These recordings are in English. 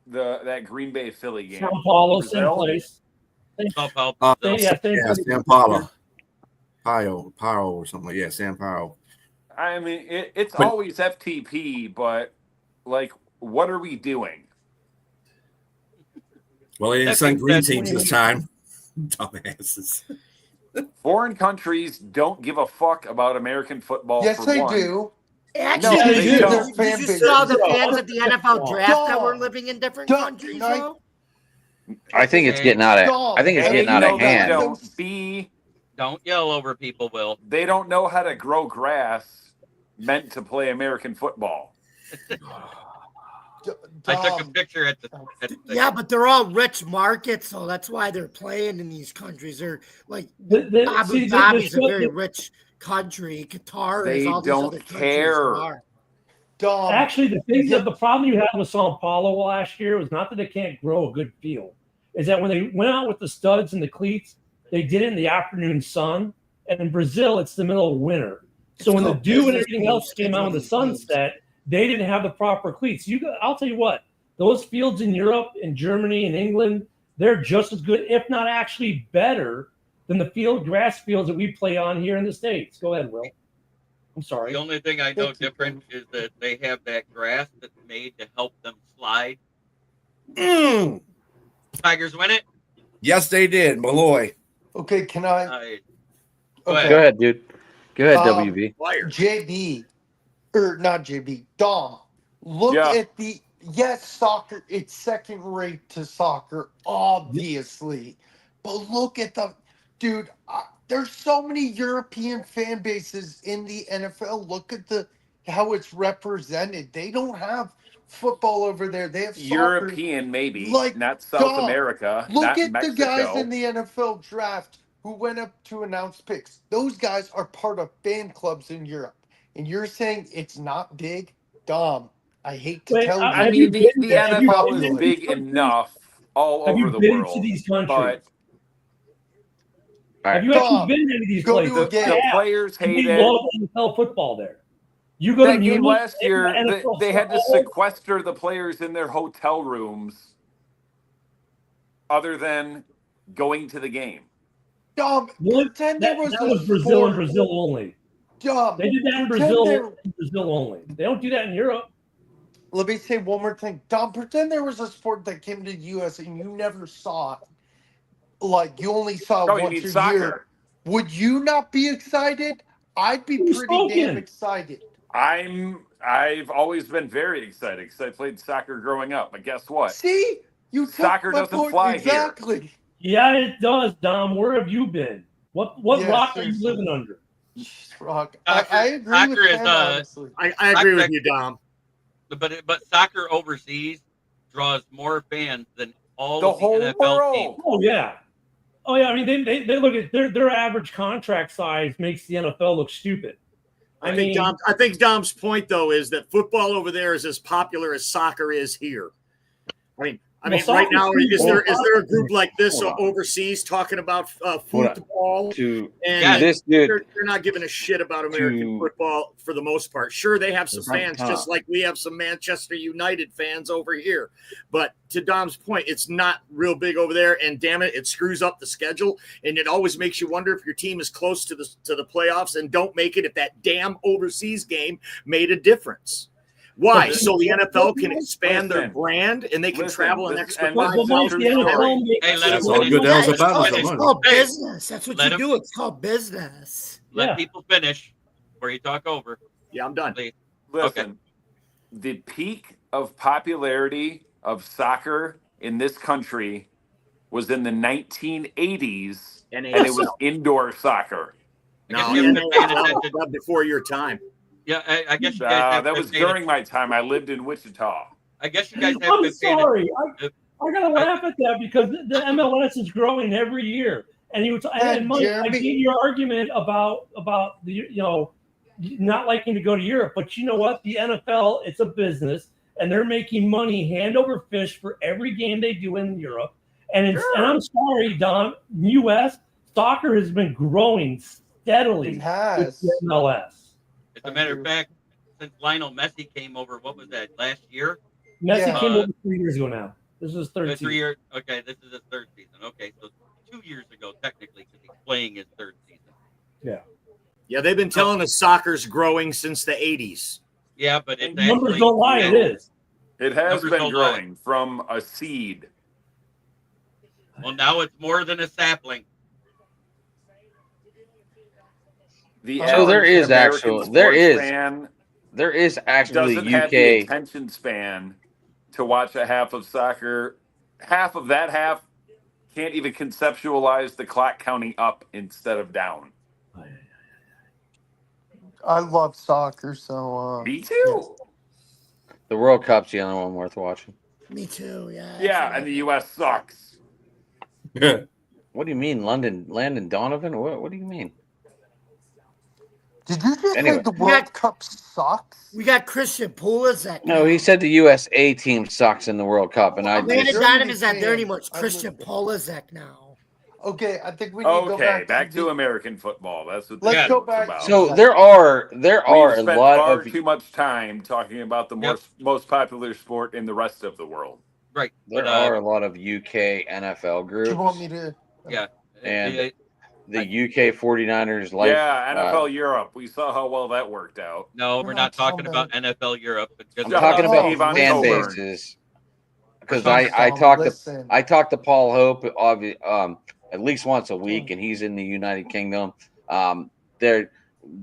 that Green Bay Philly game? Sao Paulo, same Brazil? place. Sao Paulo. Same place. San Paulo. Pio or something like San Paulo. I mean, it's always FTP, but like, what are we doing? Well, they didn't send green teams this time. Dumbasses. Foreign countries don't give a fuck about American football. Yes, for they one. do. Actually, No, they did don't. you see all the fans at the NFL draft that were living in different countries, though? I think it's getting out of. I think it's getting out of hand. Don't yell over people, Will. They don't know how to grow grass meant to play American football. I took a picture at the Yeah, but they're all rich markets, so that's why they're playing in these countries. They're like Abu Dhabi's a very rich country. Qatar They is all these don't other countries care. are. Actually, the problem you had with Sao Paulo last year was not that they can't grow a good field. Is that when they went out with the studs and the cleats, they did it in the afternoon sun. And in Brazil, it's the middle of winter. So when the dew and everything else came out in the sunset, they didn't have the proper cleats. I'll tell you what, those fields in Europe, in Germany, and England, they're just as good, if not actually better, than the grass fields that we play on here in the States. Go ahead, Will. I'm sorry. The only thing I know different is that they have that grass that's made to help them slide. Tigers win it? Yes, they did. Malloy. Okay, can I? Go ahead, dude. Go ahead, WB. JB, or not JB, Dom. Look at soccer. It's second rate to soccer, obviously. But look at dude. There's so many European fan bases in the NFL. Look at how it's represented. They don't have football over there. They have soccer. European, maybe, not South America. Look not at Mexico. the guys in the NFL draft who went up to announce picks. Those guys are part of fan clubs in Europe. And you're saying it's not big? Dom, I hate to tell you. I mean, the NFL is big enough all over the world. To these countries? But have you actually been to any of these places? The players hate it. Love NFL football there. You go that to game Munich, last year, they had to sequester the players in their hotel rooms other than going to the game. Dom, pretend that was Brazil and Brazil only. Dom, they did that in Brazil only. They don't do that in Europe. Let me say one more thing. Dom, pretend there was a sport that came to the U.S. and you never saw it. Like, you only saw it once a year. Would you not be excited? I'd be pretty damn excited. I've always been very excited because I played soccer growing up. But guess what? See? Soccer doesn't fly exactly. here. Yeah, it does, Dom. Where have you been? What rock are you living under? Rock. I agree with Ken, honestly. I agree with you, Dom. But soccer overseas draws more fans than all the of the whole NFL world. teams. Oh yeah. I mean, they look at their average contract size makes the NFL look stupid. I think Dom's point though is that football over there is as popular as soccer is here. I mean, right now, is there a group like this overseas talking about football? They're not giving a shit about American football for the most part. Sure, they have some fans, just like we have some Manchester United fans over here. But to Dom's point, it's not real big over there, and damn it, it screws up the schedule, and it always makes you wonder if your team is close to the playoffs and don't make it if that damn overseas game made a difference. Why? So the NFL can expand their brand and they can travel an extra 5,000. It's called business. That's what you do. It's called business. Let people finish before you talk over. Yeah, I'm done. Listen, the peak of popularity of soccer in this country was in the 1980s, and it was indoor soccer. No, before your time. Yeah, I guess you guys that was during my time. I lived in Wichita. I guess you guys have I'm been sorry. I gotta laugh at that because the MLS is growing every year. And Mike, I get your argument about the not liking to go to Europe, but you know what? The NFL, it's a business, and they're making money hand over fist for every game they do in Europe. And I'm sorry, Don, U.S. soccer has been growing steadily. It has. With the MLS. As a matter of fact, since Lionel Messi came over, what was that, last year? Messi came over 3 years ago now. This is third season. 3 years. Okay, this is his third season. Okay, so 2 years ago, technically, because he's playing his third season. Yeah. Yeah, they've been telling us soccer's growing since the 80s. Yeah, but it's Numbers actually, don't lie. It is. It has Numbers been don't growing from a seed. Well, now it's more than a sapling. The So there average is American actual- there sports is fan There is actually doesn't have the UK. attention span to watch a half of soccer. Half of that half can't even conceptualize the clock counting up instead of down. I love soccer, so Me too. The World Cup's the only one worth watching. Me too. Yeah. Yeah, and the U.S. sucks. What do you mean, Landon Donovan? What do you mean? Did you just Anyway. say the World Cup sucks? We got Christian Pulisic. No, he said the USA team sucks in the World Cup, and I Landon just, Donovan's not there fan. anymore. It's I'm Christian a- Pulisic now. Okay, I think we need to go Okay, back, back to the- American football. That's what Let's this go is back about. to- so there are We've a spent lot far of too much time talking about the most popular sport in the rest of the world. Right. there but, are a lot of UK NFL Do groups. you want me to? Yeah. And the UK 49ers life. Yeah, NFL Europe. We saw how well that worked out. no, We're we're not not talking talking about NFL Europe. Because I'm Shut talking up, about Steve, on fan Coburn. bases because I talked to Paul Hope at least once a week, and he's in the United Kingdom.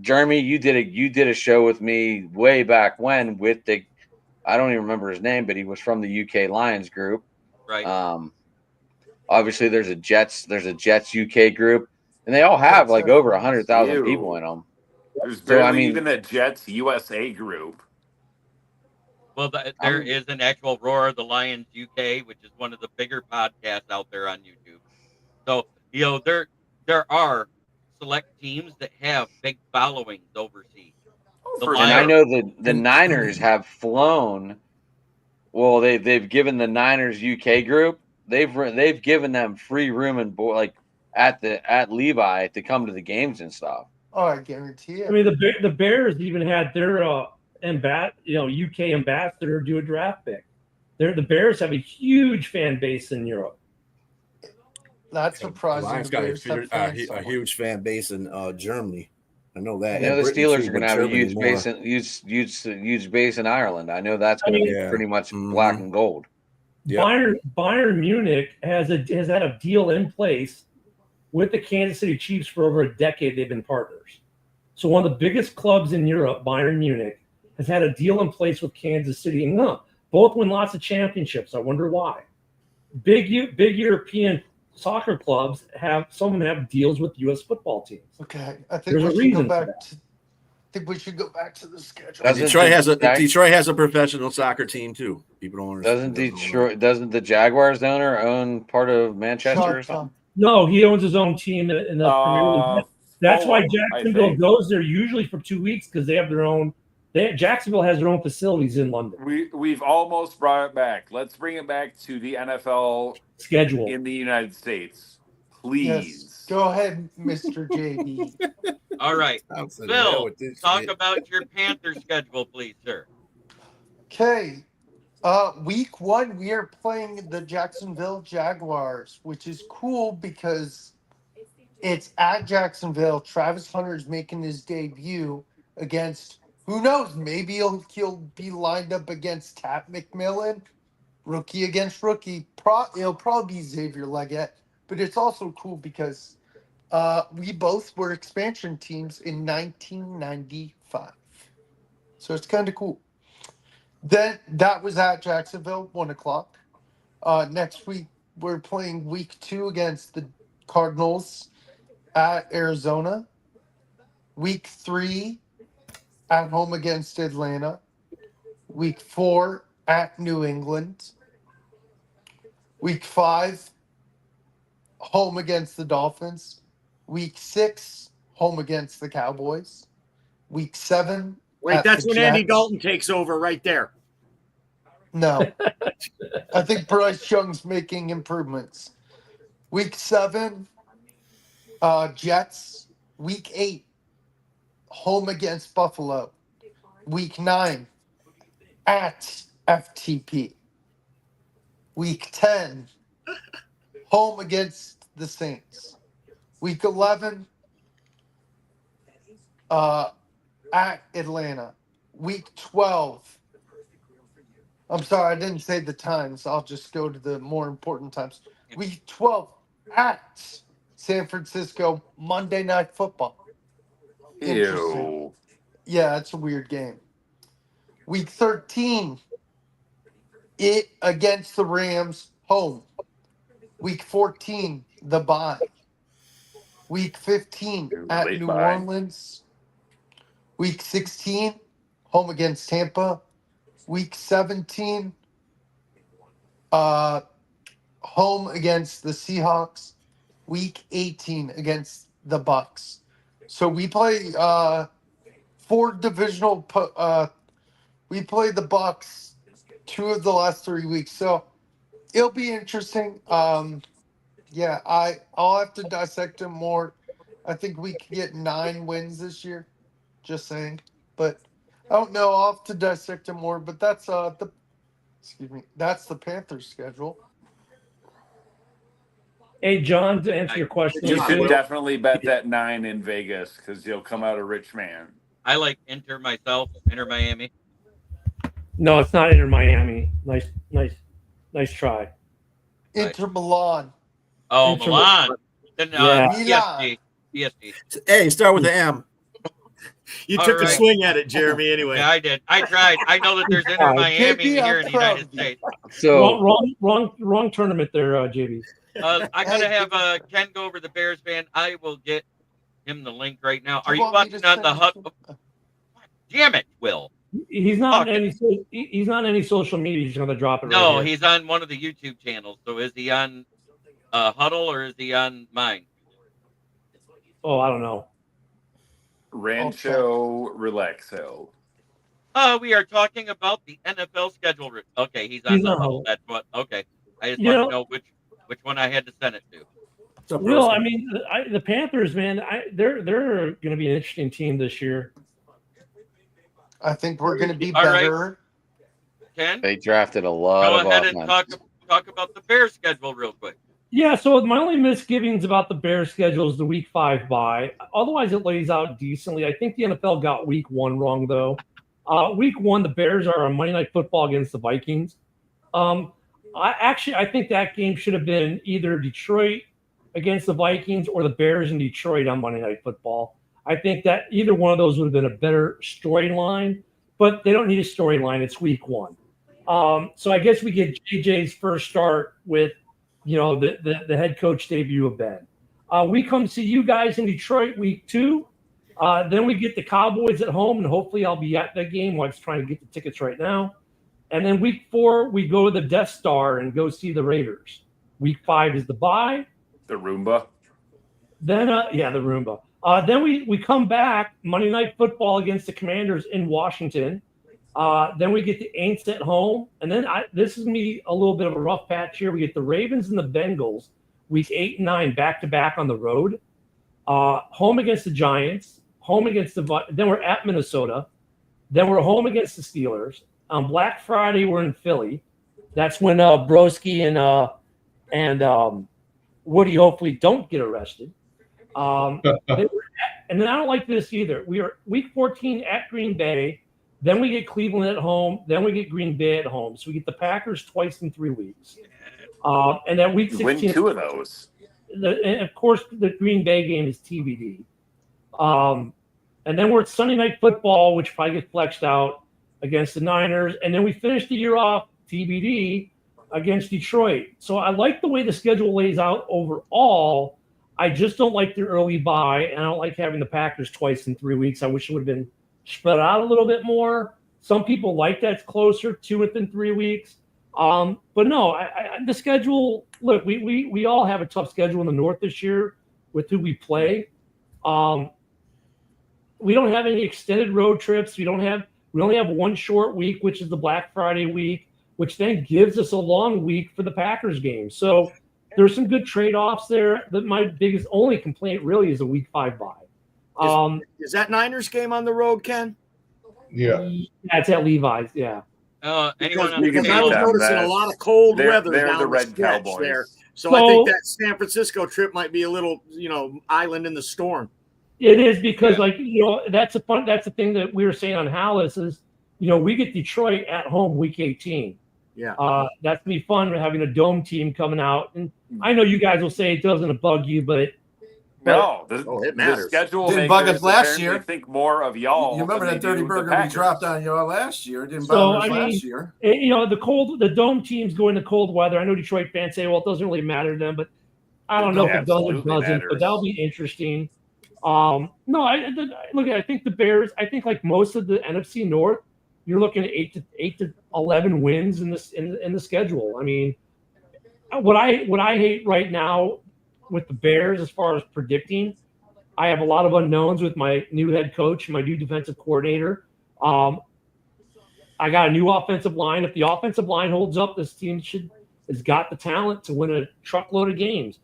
Jeremy, you did a show with me way back when with I don't even remember his name, but he was from the UK Lions group. Right. Obviously there's a Jets UK group, and they all have like over 100,000 Ew. people in them. There's So, I barely mean- even a Jets USA group. Well, there is an actual Roar of the Lions UK, which is one of the bigger podcasts out there on YouTube. So, there are select teams that have big followings overseas. The For And I Lions- know the Niners have flown. Well, they've given the Niners UK group. They've given them free room and board like at Levi to come to the games and stuff. Oh, I guarantee I it. mean, the Bears even had their UK ambassador do a draft pick. The Bears have a huge fan base in Europe. That's surprising. Lions the got Bears have fans a somewhere. huge fan base in Germany. I know that. I know And the Britain, Steelers too, are going to but have a Germany huge more. base huge base in Ireland. I know that's going to be Yeah. pretty much Mhm. black and gold. Yep. Bayern Munich has had a deal in place with the Kansas City Chiefs for over a decade. They've been partners. So one of the biggest clubs in Europe, Bayern Munich, has had a deal in place with Kansas City, and both win lots of championships. I wonder why. Big European soccer clubs some of them have deals with U.S. football teams. Okay, I think There's we a should go reason for back. that. I think we should go back to the schedule. Doesn't Detroit has a professional soccer team too. People don't understand. Doesn't the Jaguars owner own part of Manchester or Shut something? up. No, he owns his own team in the Premier League. That's why Jacksonville goes there usually for 2 weeks because they have their own. Jacksonville has their own facilities in London. We've almost brought it back. Let's bring it back to the NFL Schedule in the United States, please. Yes, go ahead, Mr. JB. All right. Thompson, Bill, hell with this talk shit. about your Panther schedule, please, sir. Okay. Week 1, we are playing the Jacksonville Jaguars, which is cool because it's at Jacksonville. Travis Hunter's making his debut against, who knows, maybe he'll be lined up against Tat McMillan, rookie against rookie. It'll probably be Xavier Legette, but it's also cool because we both were expansion teams in 1995. So it's kind of cool. Then that was at Jacksonville, 1:00. Next week, we're playing week 2 against the Cardinals at Arizona. Week 3 at home against Atlanta. Week 4 at New England. Week 5, home against the Dolphins. Week 6, home against the Cowboys. Week 7. Wait, at that's the when Andy Jets. Dalton takes over right there. No. I think Bryce Young's making improvements. Week 7, Jets. Week 8, home against Buffalo. Week 9, at FTP. Week 10, home against the Saints. Week 11, at Atlanta. Week 12. I'm sorry, I didn't say the times. I'll just go to the more important times. Week 12 at San Francisco, Monday Night Football. Interesting. Ew. Yeah, it's a weird game. Week 13, it against the Rams, home. Week 14, the bye. Week 15 at New Orleans. Week 16, home against Tampa. Week 17, home against the Seahawks. Week 18 against the Bucks. So we play 4 divisional. We play the Bucks 2 of the last 3 weeks, so it'll be interesting. Yeah, I'll have to dissect them more. I think we could get 9 wins this year. Just saying, but I don't know. I'll have to dissect them more. But that's that's the Panthers' schedule. Hey, John, to answer your question, You should definitely bet that 9 in Vegas because you'll come out a rich man. I like Inter myself, Inter Miami. No, it's not Inter Miami. Nice try. Inter Milan. Oh, Inter Milan. Then Yeah. PSG. Hey, start with the M. You All took a right. swing at it, Jeremy. Anyway, Yeah, I did. I tried. I know that there's Inter Miami JB, here I'm in the proud United of you. States. So Wrong tournament there, JB. I'm gonna Hey, have Ken go over the Bears fan. I will get him the link right now. Are Do you want me watching to on the send hut? it to- Damn it, Will. He's not Okay. he's not on any social media. He's going to drop it. No, right here. he's on one of the YouTube channels. So is he on Huddle or is he on mine? Oh, I don't know. Rancho Relaxo. We are talking about the NFL schedule. Okay, he's on He's the on Huddle. Huddle. That's what. Okay, I just You wanted know- to know which one I had to send it to. Well, I mean, the Panthers, man, they're going to be an interesting team this year. I think we're going to be All right. better. Ken, they drafted a lot go of ahead and offense. talk about the Bears schedule real quick. Yeah, so my only misgivings about the Bears schedule is the Week 5 bye. Otherwise, it lays out decently. I think the NFL got Week 1 wrong, though. Week 1, the Bears are on Monday Night Football against the Vikings. I think that game should have been either Detroit against the Vikings or the Bears in Detroit on Monday Night Football. I think that either one of those would have been a better storyline, but they don't need a storyline. It's Week 1. So I guess we get JJ's first start with the head coach debut of Ben. We come see you guys in Detroit Week 2. Then we get the Cowboys at home, and hopefully I'll be at that game. I'm trying to get the tickets right now. And then Week 4, we go to the Death Star and go see the Raiders. Week 5 is the bye. The Roomba. Then, the Roomba. Then we come back, Monday Night Football against the Commanders in Washington. Then we get the Aints at home. And then this is me a little bit of a rough patch here. We get the Ravens and the Bengals, Week 8 and 9, back-to-back on the road. Home against the Giants. Home against then we're at Minnesota. Then we're home against the Steelers. On Black Friday, we're in Philly. That's when Broski and Woody hopefully don't get arrested. And then I don't like this either. We are Week 14 at Green Bay. Then we get Cleveland at home. Then we get Green Bay at home. So we get the Packers twice in 3 weeks. And then Week 16. Win 2 of those. And of course, the Green Bay game is TBD. And then we're at Sunday Night Football, which probably gets flexed out against the Niners. And then we finish the year off TBD against Detroit. So I like the way the schedule lays out overall. I just don't like the early bye, and I don't like having the Packers twice in 3 weeks. I wish it would have been spread out a little bit more. Some people like that it's closer, 2 within 3 weeks. But no, the schedule. Look, we all have a tough schedule in the North this year with who we play. We don't have any extended road trips. We only have one short week, which is the Black Friday week, which then gives us a long week for the Packers game. So there's some good trade-offs there. That my biggest only complaint really is a Week 5 bye. Is that Niners game on the road, Ken? Yeah. That's at Levi's. Yeah. Anyone on because the I was field? noticing a lot of cold weather They're down the the Red stretch Cowboys. there. So I think that San Francisco trip might be a little, island in the storm. It is because, that's the thing that we were saying on Hallis is, we get Detroit at home week 18. Yeah. That's gonna be fun having a dome team coming out. And I know you guys will say it doesn't bug you, but no, it the matters. schedule Didn't bug us last apparently year. think more of y'all. You remember than that they dirty do the burger we Packers. dropped on y'all last year? It didn't bother us last year. The dome teams go into cold weather. I know Detroit fans say, well, it doesn't really matter to them, but I don't know if it does or doesn't. Matters. But that'll be interesting. I think the Bears. I think like most of the NFC North, you're looking at 8 to 11 wins in the schedule. I mean, what I hate right now with the Bears as far as predicting, I have a lot of unknowns with my new head coach, my new defensive coordinator. I got a new offensive line. If the offensive line holds up, this team has got the talent to win a truckload of games.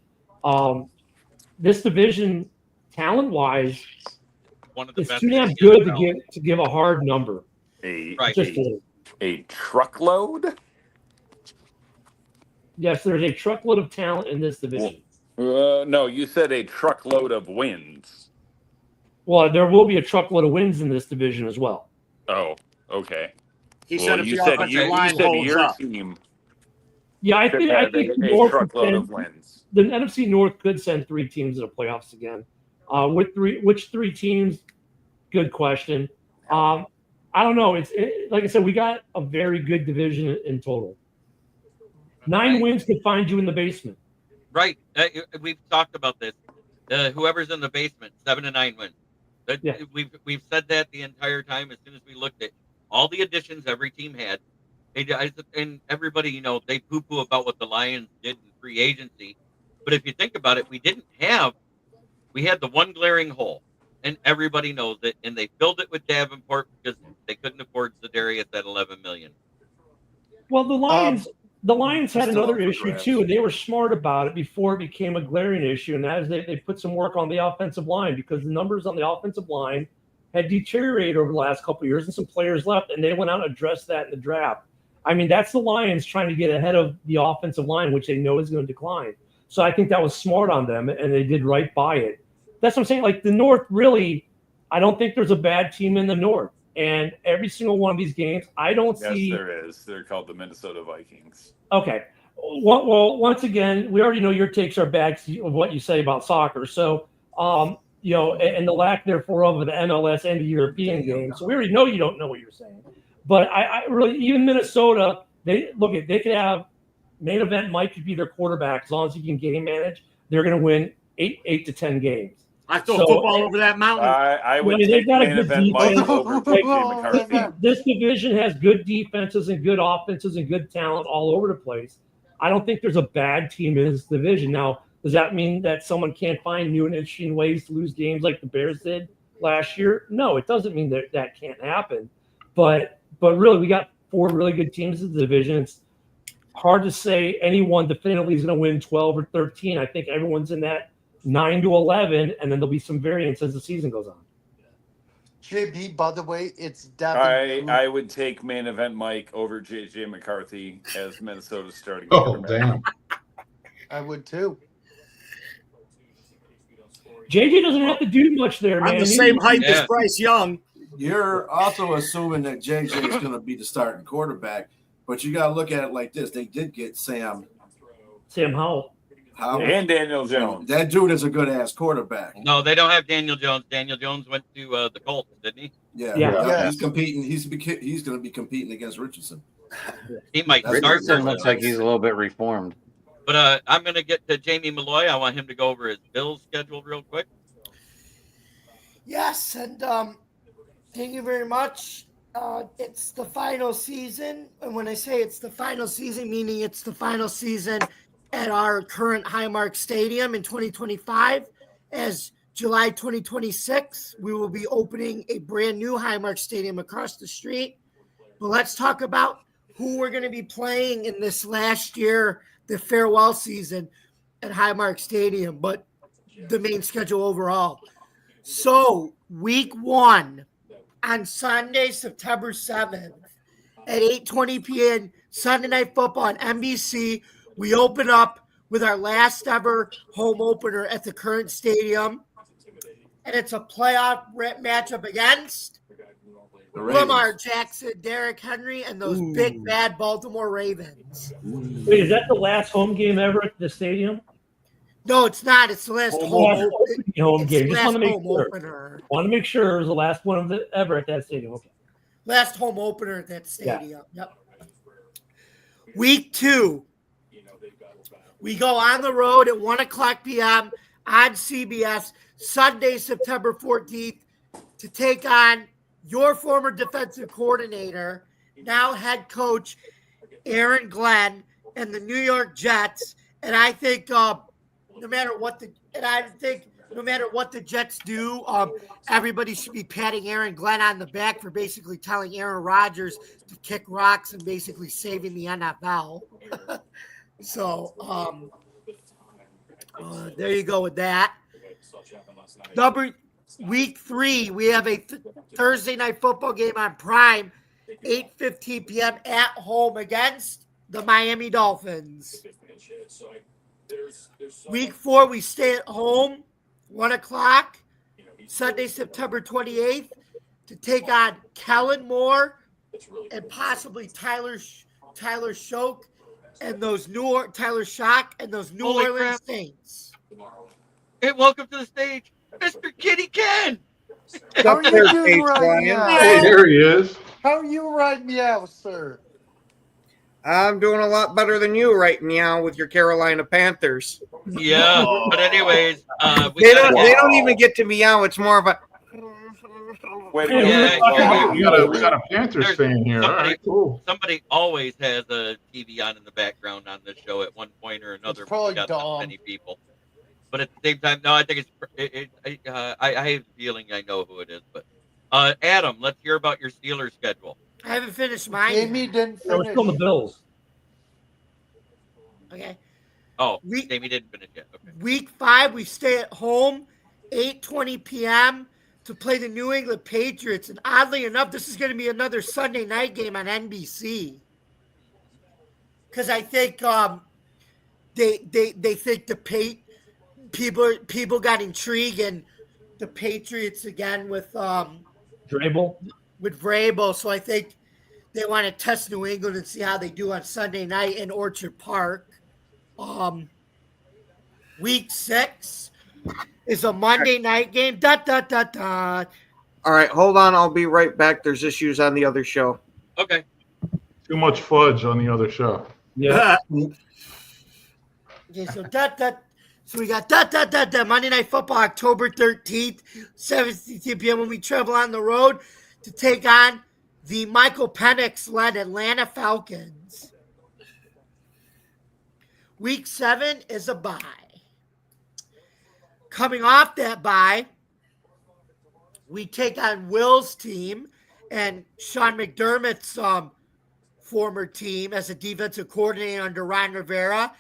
This division, talent-wise, it's too damn good to give a hard number. A truckload? Yes, there's a truckload of talent in this division. No, you said a truckload of wins. Well, there will be a truckload of wins in this division as well. Oh, okay. He said if you the said offensive line holds your up. team. Yeah, I think a North truckload of wins. The NFC North could send 3 teams to the playoffs again. Which 3 teams? Good question. I don't know. It's like I said, we got a very good division in total. 9 wins could find you in the basement. Right. We've talked about this. Whoever's in the basement, 7 to 9 wins. We've said that the entire time. As soon as we looked at all the additions every team had, and everybody, they poo-poo about what the Lions did in free agency. But if you think about it, we had the one glaring hole, and everybody knows it, and they filled it with Davenport because they couldn't afford Za'Darius at $11 million. Well, the Lions had another issue too, and they were smart about it before it became a glaring issue, and that is they put some work on the offensive line because the numbers on the offensive line had deteriorated over the last couple of years, and some players left, and they went out and addressed that in the draft. I mean, that's the Lions trying to get ahead of the offensive line, which they know is going to decline. So I think that was smart on them, and they did right by it. That's what I'm saying. Like the North, really, I don't think there's a bad team in the North. And every single one of these games, I don't see. Yes, there is. They're called the Minnesota Vikings. Okay. Well, once again, we already know your takes are bags of what you say about soccer. So, and the lack, therefore, of the MLS and the European game. So we already know you don't know what you're saying. But I really, even Minnesota, they could have main event Mike could be their quarterback as long as he can game manage. They're going to win 8 to 10 games. I throw football over that mountain. I would take main event Mike over JJ McCarthy. This division has good defenses and good offenses and good talent all over the place. I don't think there's a bad team in this division. Now, does that mean that someone can't find new and interesting ways to lose games like the Bears did last year? No, it doesn't mean that can't happen. But really, we got 4 really good teams in the division. It's hard to say anyone definitively is going to win 12 or 13. I think everyone's in that 9 to 11, and then there'll be some variance as the season goes on. JB, by the way, it's Devin. I would take main event Mike over JJ McCarthy as Minnesota's starting quarterback. Damn. I would too. JJ doesn't have to do much there, man. I'm the same height as Bryce Young. You're also assuming that JJ is going to be the starting quarterback, but you got to look at it like this. They did get Sam Howell. And Daniel Jones. That dude is a good ass quarterback. No, they don't have Daniel Jones. Daniel Jones went to the Colts, didn't he? Yeah. He's competing. He's going to be competing against Richardson. He might start. Richardson looks like he's a little bit reformed. But I'm going to get to Jamie Malloy. I want him to go over his Bills schedule real quick. Yes, and thank you very much. It's the final season, and when I say it's the final season, meaning it's the final season at our current Highmark Stadium in 2025. As July 2026, we will be opening a brand new Highmark Stadium across the street. But let's talk about who we're going to be playing in this last year, the farewell season at Highmark Stadium, but the main schedule overall. So week 1 on Sunday, September 7th, at 8:20 p.m. Sunday Night Football on NBC. We open up with our last ever home opener at the current stadium, and it's a playoff matchup against Lamar Jackson, Derrick Henry, and those big bad Baltimore Ravens. Wait, is that the last home game ever at the stadium? No, it's not. It's the last home game. Just want to make sure. Opener. Want to make sure it was the last one of the ever at that stadium. Okay. Last home opener at that stadium. Yeah. Yep. Week 2. We go on the road at 1:00 p.m. on CBS Sunday, September 14th, to take on your former defensive coordinator, now head coach Aaron Glenn, and the New York Jets. And I think no matter what the Jets do, everybody should be patting Aaron Glenn on the back for basically telling Aaron Rodgers to kick rocks and basically saving the NFL. So there you go with that. Week 3, we have a Thursday night football game on Prime, 8:15 p.m. at home against the Miami Dolphins. Week 4, we stay at home, 1:00, Sunday, September 28th, to take on Kellen Moore and possibly Tyler Shock and those Tyler Shock and those New Orleans Saints. Hey, welcome to the stage, Mr. Kitty Ken. How are you doing right now? Hey, there he is. How are you right now, sir? I'm doing a lot better than you right now with your Carolina Panthers. Yeah, but anyways, they don't even get to meow. It's more of a. Wait, we got a Panthers fan here. All right, cool. Somebody always has a TV on in the background on this show at one point or another. It's probably got Dom. many people, but at the same time, no, I think I have a feeling I know who it is. But Adam, let's hear about your Steelers schedule. I haven't finished mine. Jamie didn't We're finish. still the Bills. Okay. Oh, Jamie didn't finish yet. Okay. Week 5, we stay at home, 8:20 p.m. to play the New England Patriots. And oddly enough, this is going to be another Sunday night game on NBC. Because I think they think people got intrigued in the Patriots again with Vrabel. With Vrabel, so I think they want to test New England and see how they do on Sunday night in Orchard Park. Week 6 is a Monday night game. All right, hold on. I'll be right back. There's issues on the other show. Okay. Too much fudge on the other show. Yeah. Okay, so we got Monday Night Football, October 13th, 7:15 p.m. when we travel on the road to take on the Michael Penix-led Atlanta Falcons. Week 7 is a bye. Coming off that bye, we take on Will's team and Sean McDermott's former team as a defensive coordinator under Ron Rivera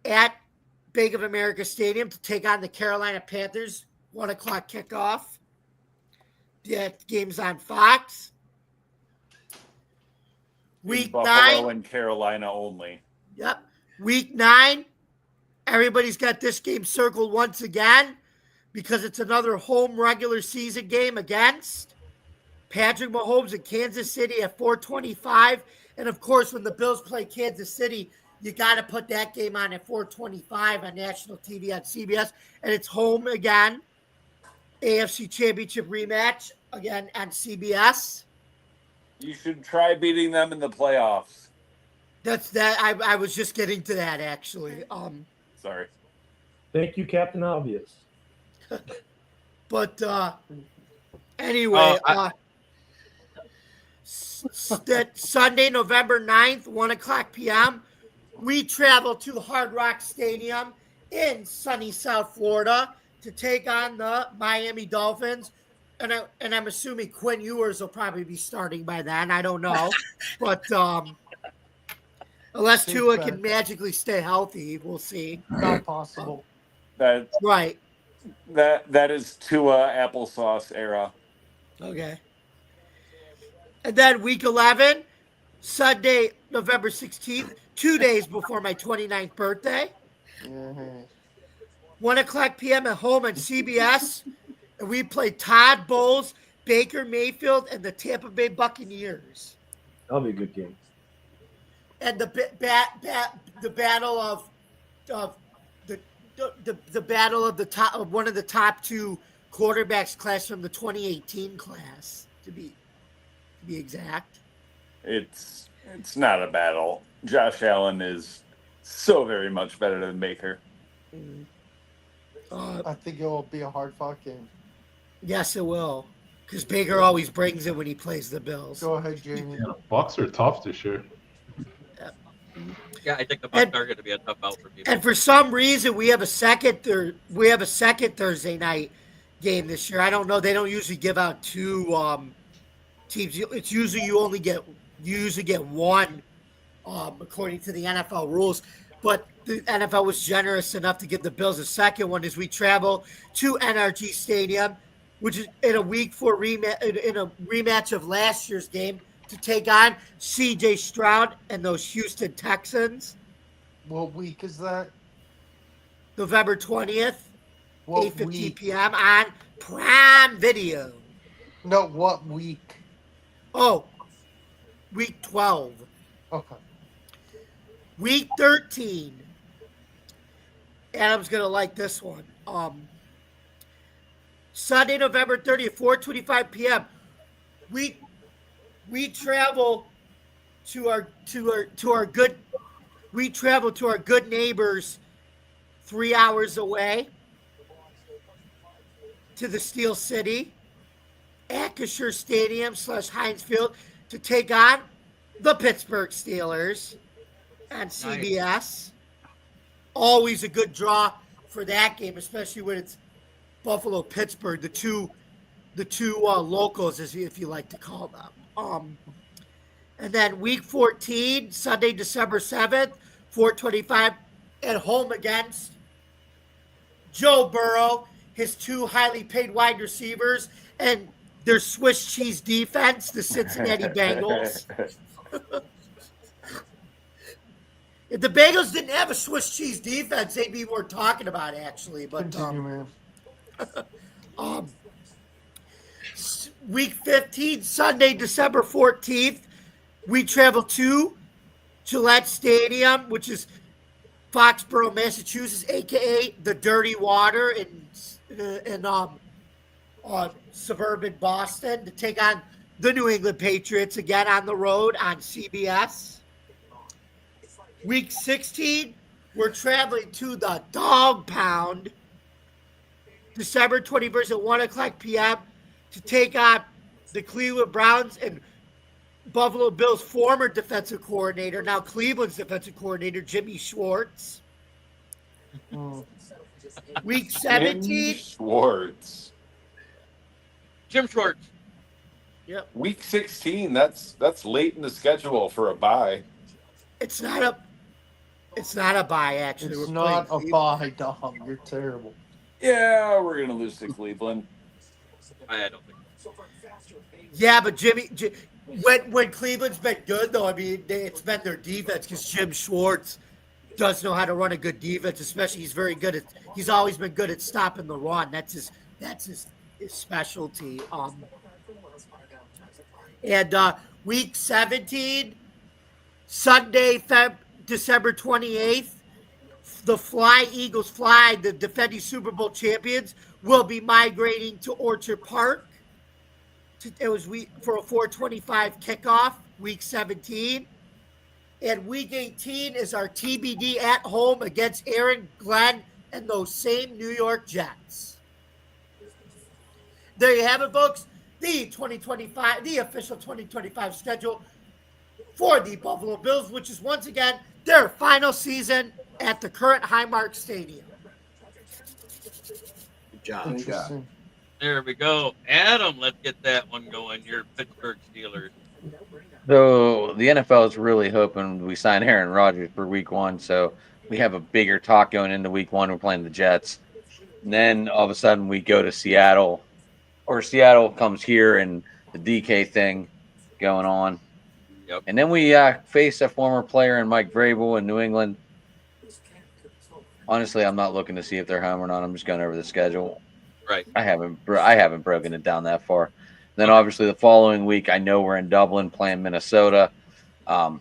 at Bank of America Stadium to take on the Carolina Panthers. 1:00 kickoff. That game's on Fox. Week Buffalo 9. and Carolina only. Yep. Week 9. Everybody's got this game circled once again because it's another home regular season game against Patrick Mahomes in Kansas City at 4:25. And, of course, when the Bills play Kansas City, you got to put that game on at 4:25 on national TV on CBS. And it's home again. AFC Championship rematch again on CBS. You should try beating them in the playoffs. That's that. I was just getting to that actually. Sorry. Thank you, Captain Obvious. But anyway, that Sunday, November 9th, 1:00 p.m., we travel to Hard Rock Stadium in sunny South Florida to take on the Miami Dolphins. And I'm assuming Quinn Ewers will probably be starting by then. I don't know. But unless Tua can magically stay healthy, we'll see. Not possible. Right. That is Tua applesauce era. Okay. And then week 11, Sunday, November 16th, 2 days before my 29th birthday. 1 o'clock p.m. at home on CBS. And we play Todd Bowles, Baker Mayfield, and the Tampa Bay Buccaneers. That'll be a good game. And the battle of the battle of the top of one of the top two quarterbacks class from the 2018 class, to be exact. It's not a battle. Josh Allen is so very much better than Baker. I think it will be a hard fought game. Yes, it will. Because Baker always brings it when he plays the Bills. Go ahead, Jamie. Yeah, Bucks are tough this year. Yeah, I think the Bucks are going to be a tough out for people. And for some reason, we have a second Thursday night game this year. I don't know. They don't usually give out two teams. It's usually you usually get one, according to the NFL rules. But the NFL was generous enough to give the Bills a second one as we travel to NRG Stadium, which is in a week for in a rematch of last year's game to take on C.J. Stroud and those Houston Texans. What week is that? November 20th, 8:50 week? p.m. on Prime Video. No, what week? Oh, week 12. Okay. Week 13. Adam's going to like this one. Sunday, November 30th, 4:25 p.m. We travel to our good neighbors 3 hours away to the Steel City, Acrisure Stadium / Heinz Field to take on the Pittsburgh Steelers on CBS. Nice. Always a good draw for that game, especially when it's Buffalo Pittsburgh, the two locals, as if you like to call them. And then week 14, Sunday, December 7th, 4:25 at home against Joe Burrow, his two highly paid wide receivers, and their Swiss cheese defense, the Cincinnati Bengals. If the Bengals didn't have a Swiss cheese defense, they'd be worth talking about, actually. But week 15, Sunday, December 14th, we travel to Gillette Stadium, which is Foxborough, Massachusetts, a.k.a. the Dirty Water in suburban Boston, to take on the New England Patriots again on the road on CBS. Week 16, we're traveling to the Dog Pound, December 21st at 1 o'clock p.m. to take on the Cleveland Browns and Buffalo Bills' former defensive coordinator, now Cleveland's defensive coordinator, Jimmy Schwartz. Week 17. Jim Schwartz. Yep. Week 16, that's late in the schedule for a bye. It's not a bye, actually. It's not a bye, Dom. You're terrible. Yeah, we're gonna lose to Cleveland. I don't think so. Yeah, but when Cleveland's been good, though, I mean, it's been their defense, because Jim Schwartz does know how to run a good defense. Especially, he's always been good at stopping the run. That's his specialty. And week 17, Sunday, December 28th, the Eagles Fly, the defending Super Bowl champions, will be migrating to Orchard Park. It was for a 4:25 kickoff, week 17. And week 18 is our TBD at home against Aaron Glenn and those same New York Jets. There you have it, folks. The official 2025 schedule for the Buffalo Bills, which is once again their final season at the current Highmark Stadium. Good job. There we go. Adam, let's get that one going. Your Pittsburgh Steelers. So the NFL is really hoping we sign Aaron Rodgers for week 1. So we have a bigger talk going into week 1. We're playing the Jets. And then all of a sudden we go to Seattle, or Seattle comes here, and the DK thing going on. Yep. And then we faced a former player in Mike Vrabel in New England. Honestly, I'm not looking to see if they're home or not. I'm just going over the schedule. Right. I haven't broken it down that far. Then obviously the following week, I know we're in Dublin playing Minnesota. I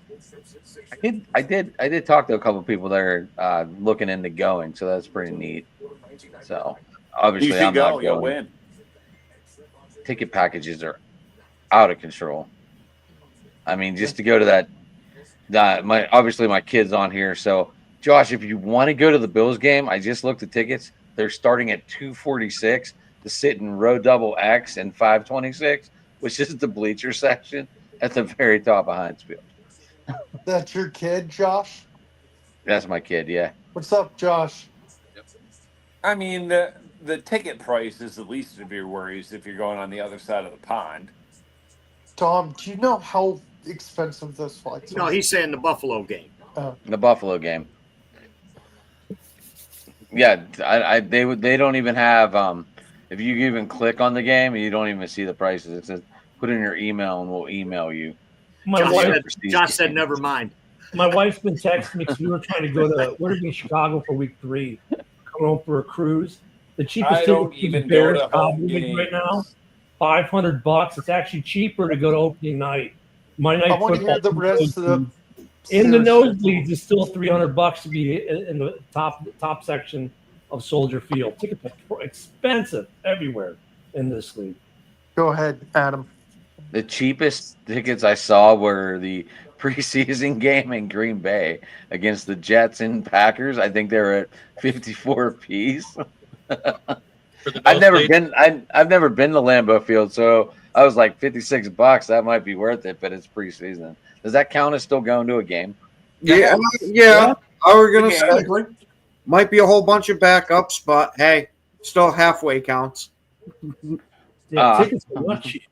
did talk to a couple of people that are looking into going, so that's pretty neat. So obviously, You should I'm not go. You'll going. win. Ticket packages are out of control. I mean, just to go to that. My kid's on here, so Josh, if you want to go to the Bills game, I just looked at tickets. They're starting at $246 to sit in row double X and 526, which is the bleacher section at the very top of Heinz Field. That's your kid, Josh? That's my kid, yeah. What's up, Josh? I mean, the ticket price is the least of your worries if you're going on the other side of the pond. Tom, do you know how expensive those flights are? No, he's saying the Buffalo game. The Buffalo game. Yeah, they don't even have if you even click on the game, you don't even see the prices. It says put in your email and we'll email you. Josh said never mind. My wife's been texting me because we were trying to we're going to be in Chicago for week 3, coming home for a cruise. The cheapest ticket to the Bears right now, $500. It's actually cheaper to go to opening night. Monday Night I want to hear the rest of the. In the nosebleeds is still $300 to be in the top section of Soldier Field. Tickets are expensive everywhere in this league. Go ahead, Adam. The cheapest tickets I saw were the preseason game in Green Bay against the Jets and Packers. I think they were at 54 apiece. I've never been to Lambeau Field, so I was like $56. That might be worth it, but it's preseason. Does that count as still going to a game? Yeah. I was gonna say might be a whole bunch of backups, but hey, still halfway counts. Yeah, tickets are not cheap.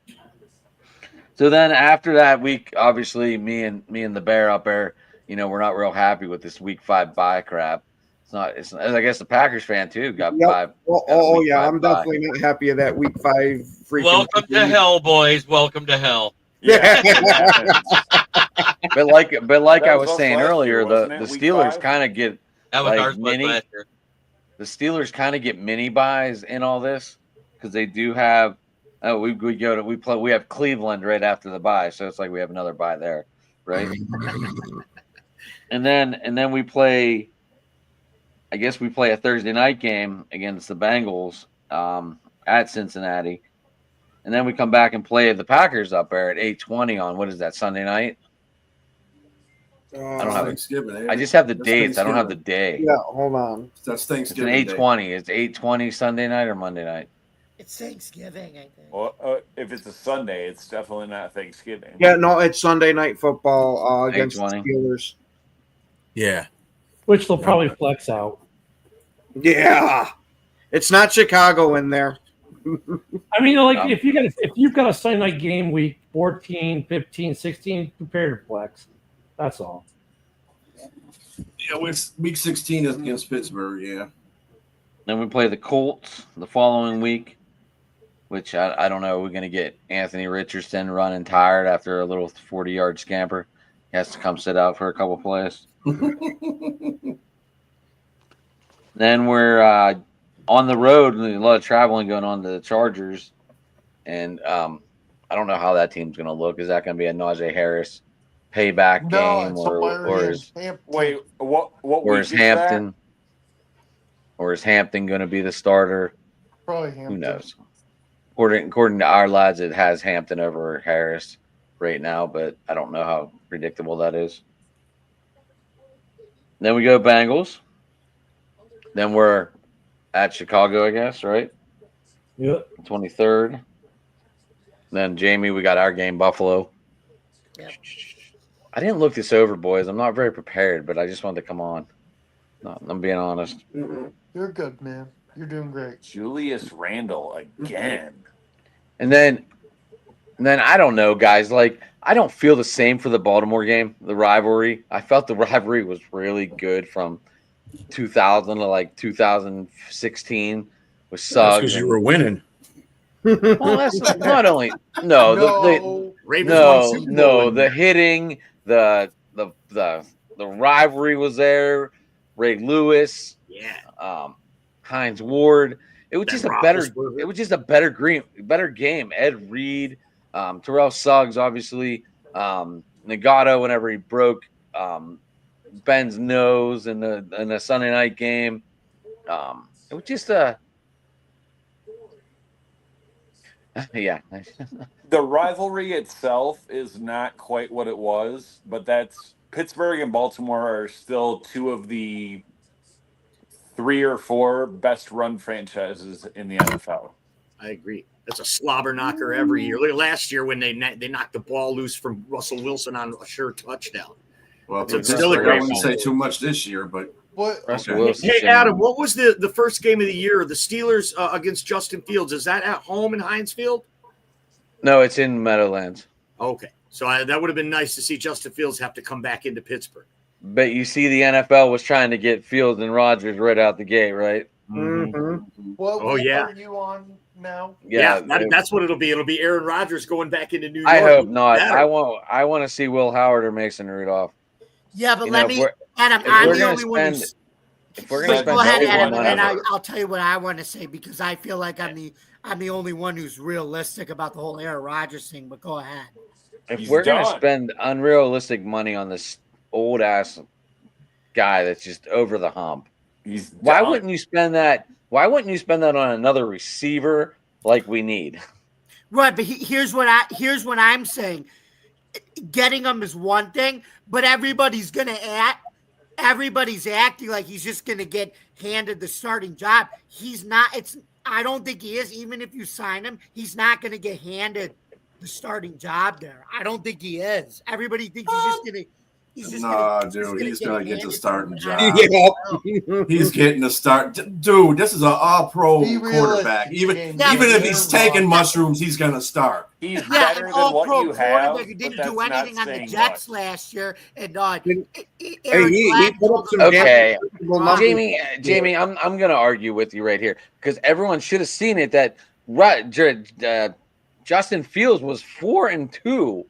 So then after that week, obviously me and the Bear up there, we're not real happy with this week 5 bye crap. It's I guess the Packers fan too got 5. Oh yeah, I'm definitely not happy of that week 5 freaking. Welcome to hell, boys. Welcome to hell. Yeah. but like I was us saying last earlier, year, the wasn't it? Week Steelers 5? kind of get That was like ours mini. last year. The Steelers kind of get mini buys in all this because they do have. We have Cleveland right after the bye, so it's like we have another bye there, right? and then we play. I guess we play a Thursday night game against the Bengals at Cincinnati. And then we come back and play the Packers up there at 8:20 on what is that, Sunday night? I don't have Thanksgiving. I just have the dates. I don't have the day. Yeah, hold on. That's It's an Thanksgiving. 8:20. It's 8:20 Sunday night or Monday night. It's Thanksgiving, I think. Well, if it's a Sunday, it's definitely not Thanksgiving. Yeah, no, it's Sunday night football against the 8:20. Steelers. Yeah. Which they'll probably flex out. Yeah, it's not Chicago in there. I mean, if you've got a Sunday night game week 14, 15, 16, prepare to flex. That's all. Yeah, week 16 is against Pittsburgh. Yeah. Then we play the Colts the following week, which I don't know. We're going to get Anthony Richardson running tired after a little 40-yard scamper. He has to come sit out for a couple plays. Then we're on the road, and a lot of traveling going on to the Chargers. And I don't know how that team's going to look. Is that going to be a Najee Harris payback game, or is wait, what or is Hampton? Or is Hampton going to be the starter? Probably Hampton. Who knows? According to our lads, it has Hampton over Harris right now, but I don't know how predictable that is. Then we go Bengals. Then we're at Chicago, I guess, right? Yep. 23rd. Then, Jamie, we got our game, Buffalo. Yep. I didn't look this over, boys. I'm not very prepared, but I just wanted to come on. No, I'm being honest. You're good, man. You're doing great. Julius Randle again. And then I don't know, guys. Like, I don't feel the same for the Baltimore game, the rivalry. I felt the rivalry was really good from 2000 to like 2016 with Suggs. Because you were winning. Well, that's not only no. Ravens won Super Bowl. The hitting, the rivalry was there. Ray Lewis, Hines Ward. It was just a better. It was just a better game. Ed Reed, Terrell Suggs, obviously. Nagato whenever he broke Ben's nose in the Sunday night game. It was just yeah. The rivalry itself is not quite what it was, but that's Pittsburgh and Baltimore are still two of the 3 or 4 best run franchises in the NFL. I agree. That's a slobber knocker every year. Look at last year when they knocked the ball loose from Russell Wilson on a sure touchdown. Well, it's still a great. I wouldn't say too much this year, but Hey, Adam, what was the first game of the year? The Steelers against Justin Fields. Is that at home in Heinz Field? No, it's in Meadowlands. Okay, so that would have been nice to see Justin Fields have to come back into Pittsburgh. But you see, the NFL was trying to get Fields and Rodgers right out the gate, right? Mm-hmm. What are you on now? Yeah, that's what it'll be. It'll be Aaron Rodgers going back into New York. I hope not. I want to see Will Howard or Mason Rudolph. Yeah, but Adam, I'm the only one who's. If we're going to go ahead, Adam, and I'll tell you what I want to say because I feel like I'm the only one who's realistic about the whole Aaron Rodgers thing. But go ahead. If we're going to spend unrealistic money on this old ass guy that's just over the hump, why wouldn't you spend that? Why wouldn't you spend that on another receiver like we need? Right, but here's what I'm saying. Getting him is one thing, but everybody's acting like he's just gonna get handed the starting job. He's not. I don't think he is. Even if you sign him, he's not gonna get handed the starting job there. I don't think he is. Everybody thinks he's just gonna. He's gonna get the starting job. He's getting the start. Dude, this is an all-pro quarterback. Even if he's taking mushrooms, he's gonna start. He's better than what you have. He didn't do anything on the Jets last year, and he put up some Jamie, I'm gonna argue with you right here because everyone should have seen it that Justin Fields was 4-2.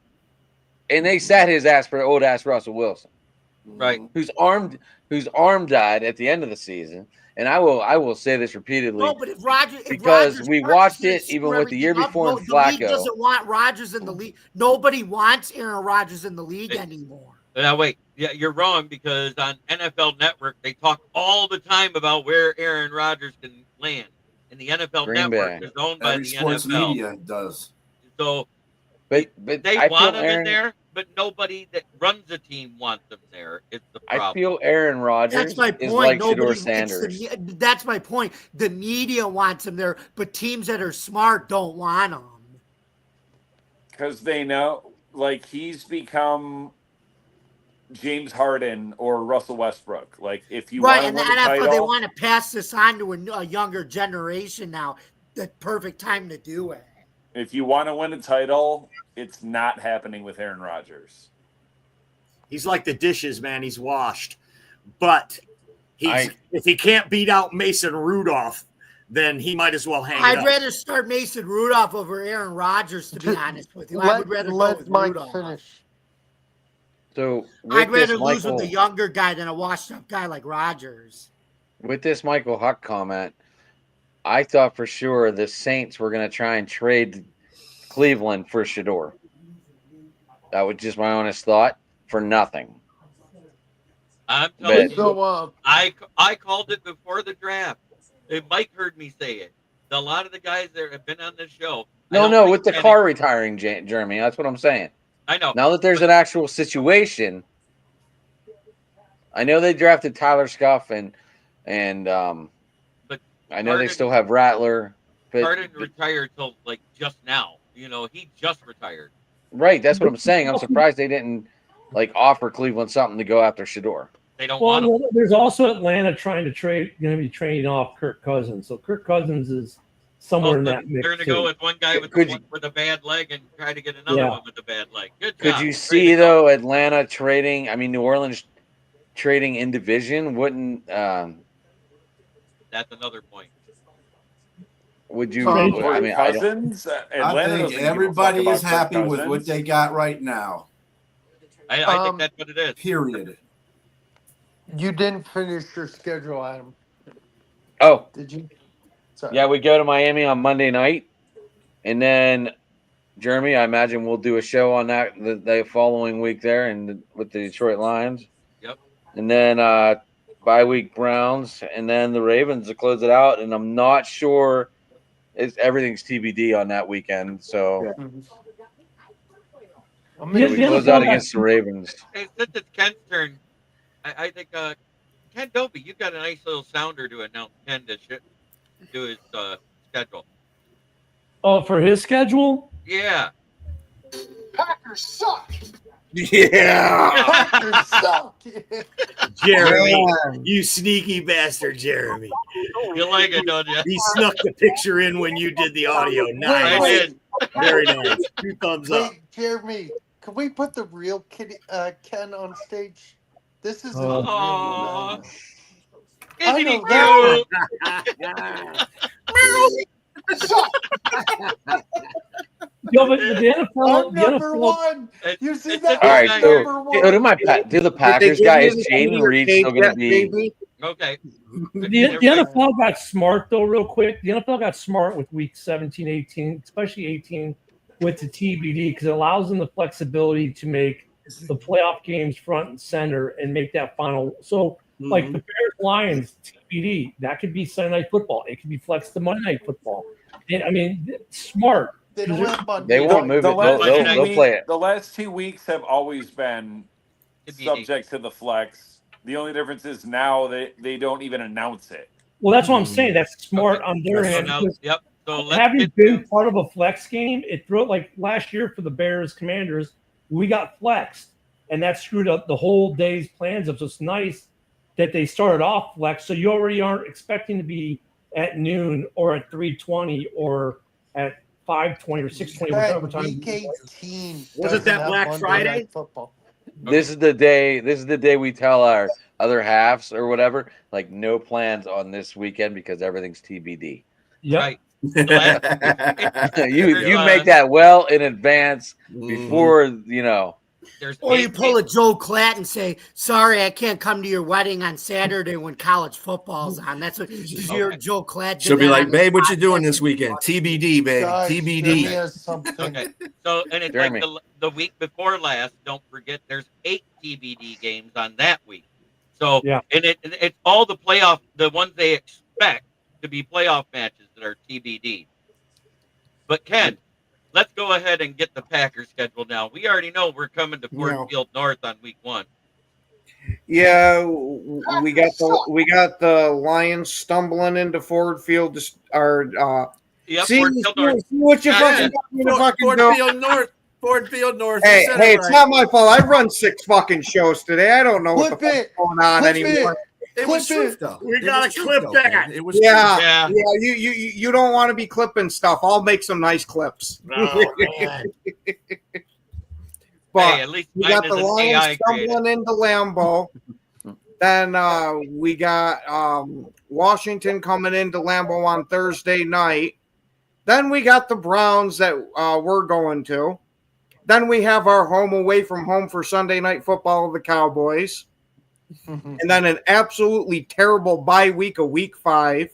And they sat his ass for old ass Russell Wilson, right? Whose arm died at the end of the season. And I will say this repeatedly. No, but if Rodgers we watched it even with the year before in Flacco. The league doesn't want Rodgers in the league. Nobody wants Aaron Rodgers in the league anymore. Now wait, yeah, you're wrong because on NFL Network they talk all the time about where Aaron Rodgers can land, and the NFL Network is owned by the sports NFL. Media does. So. But they want him in there, but nobody that runs the team wants him there. It's the problem. I feel Aaron Rodgers is like Shedeur Sanders. That's my point. The media wants him there, but teams that are smart don't want him. Because they know, like, he's become James Harden or Russell Westbrook. Like, if you want to win the title, they want to pass this on to a younger generation now. The perfect time to do it. If you want to win a title, it's not happening with Aaron Rodgers. He's like the dishes, man. He's washed. But if he can't beat out Mason Rudolph, then he might as well hang I'd rather start Mason Rudolph over Aaron Rodgers, to be honest with you. I would rather go with Rudolph. Finish. So I'd rather lose with a younger guy than a washed-up guy like Rodgers. With this Michael Huck comment, I thought for sure the Saints were going to try and trade Cleveland for Shedeur. That was just my honest thought for nothing. I'm telling you, I called it before the draft. Mike heard me say it. A lot of the guys that have been on this show. No, with the Carr retiring, Jeremy. That's what I'm saying. I know. Now that there's an actual situation, I know they drafted Tyler Scuff and but I know they still have Rattler. But Carr didn't retire till like just now. You know, he just retired. Right, that's what I'm saying. I'm surprised they didn't like offer Cleveland something to go after Shedeur. They don't want him. There's also Atlanta going to be trading off Kirk Cousins. So Kirk Cousins is somewhere in that mix. They're going to go with one guy with a bad leg and try to get another one with a bad leg. Good job. Could you see though Atlanta trading? I mean, New Orleans trading in division wouldn't. That's another point. Would you? Or I mean, I don't. Cousins. I Atlanta think doesn't give a everybody fuck is about Kirk happy with Cousins. what they got right now. I think that's what it is. Period. You didn't finish your schedule, Adam. Oh, Did you? Sorry. yeah, we go to Miami on Monday night, and then Jeremy, I imagine we'll do a show on that the following week there, and with the Detroit Lions. Yep. And then bye week Browns, and then the Ravens to close it out. And I'm not sure. Everything's TBD on that weekend, so we close out against the Ravens. Hey, since it's Ken's turn, I think Ken Dopey, you've got a nice little sounder to announce Ken to do his schedule. Oh, for his schedule? Yeah. Packers suck. Yeah. Packers suck. Jeremy, you sneaky bastard, Jeremy. You like it, don't you? He snuck the picture in when you did the audio. Nice. I did. Very nice. 2 thumbs up. Wait, Jeremy, can we put the real Ken on stage? This is. Aww. I Isn't he know cute? Yo, but the I'm NFL, number one. You see that? All right, so Number one. do the Packers guy. Is Jaden Reed still going to be? Okay. The NFL got smart, though, real quick. The NFL got smart with week 17, 18, especially 18 with the TBD because it allows them the flexibility to make the playoff games front and center and make that final. So, like the Bears Lions TBD, that could be Sunday Night Football. It could be flexed to Monday Night Football. And, I mean, smart. They don't have They won't move it. They'll play it. The last 2 weeks have always been subject to the flex. The only difference is now they don't even announce it. Well, that's what I'm saying. That's smart on their end. Yep. So having been part of a flex game, it threw like last year for the Bears Commanders, we got flexed, and that screwed up the whole day's plans up. So it's nice that they started off flex, so you already aren't expecting to be at noon or at 3:20 or at 5:20 or 6:20, whatever time. Week 18. Wasn't that Black Friday? Football. This is the day. This is the day we tell our other halves or whatever, like no plans on this weekend because everything's TBD. Yep. Right. you make that well in advance before you know. Or you pull a Joe Klatt and say, "Sorry, I can't come to your wedding on Saturday when college football's on." That's what Joe Klatt did. She'll be like, "Babe, what you doing this weekend?" TBD, babe. TBD. Okay. So, and it's like the week before last. Don't forget, there's 8 TBD games on that week. So, yeah, and it's all the playoff, the ones they expect to be playoff matches that are TBD. But Ken, let's go ahead and get the Packers schedule now. We already know we're coming to Ford Field North on week 1. Yeah, we got the Lions stumbling into Ford Field. See what you fucking Ford Field North. Hey, it's not my fault. I run 6 fucking shows today. I don't know what the fuck's going on anymore. It was truth, though. We gotta clip that. It was yeah. You don't want to be clipping stuff. I'll make some nice clips. Oh, But hey, at least we got the Lions stumbling into Lambeau. Then we got Washington coming into Lambeau on Thursday night. Then we got the Browns that we're going to. Then we have our home away from home for Sunday Night Football of the Cowboys. And then an absolutely terrible bye week of week 5.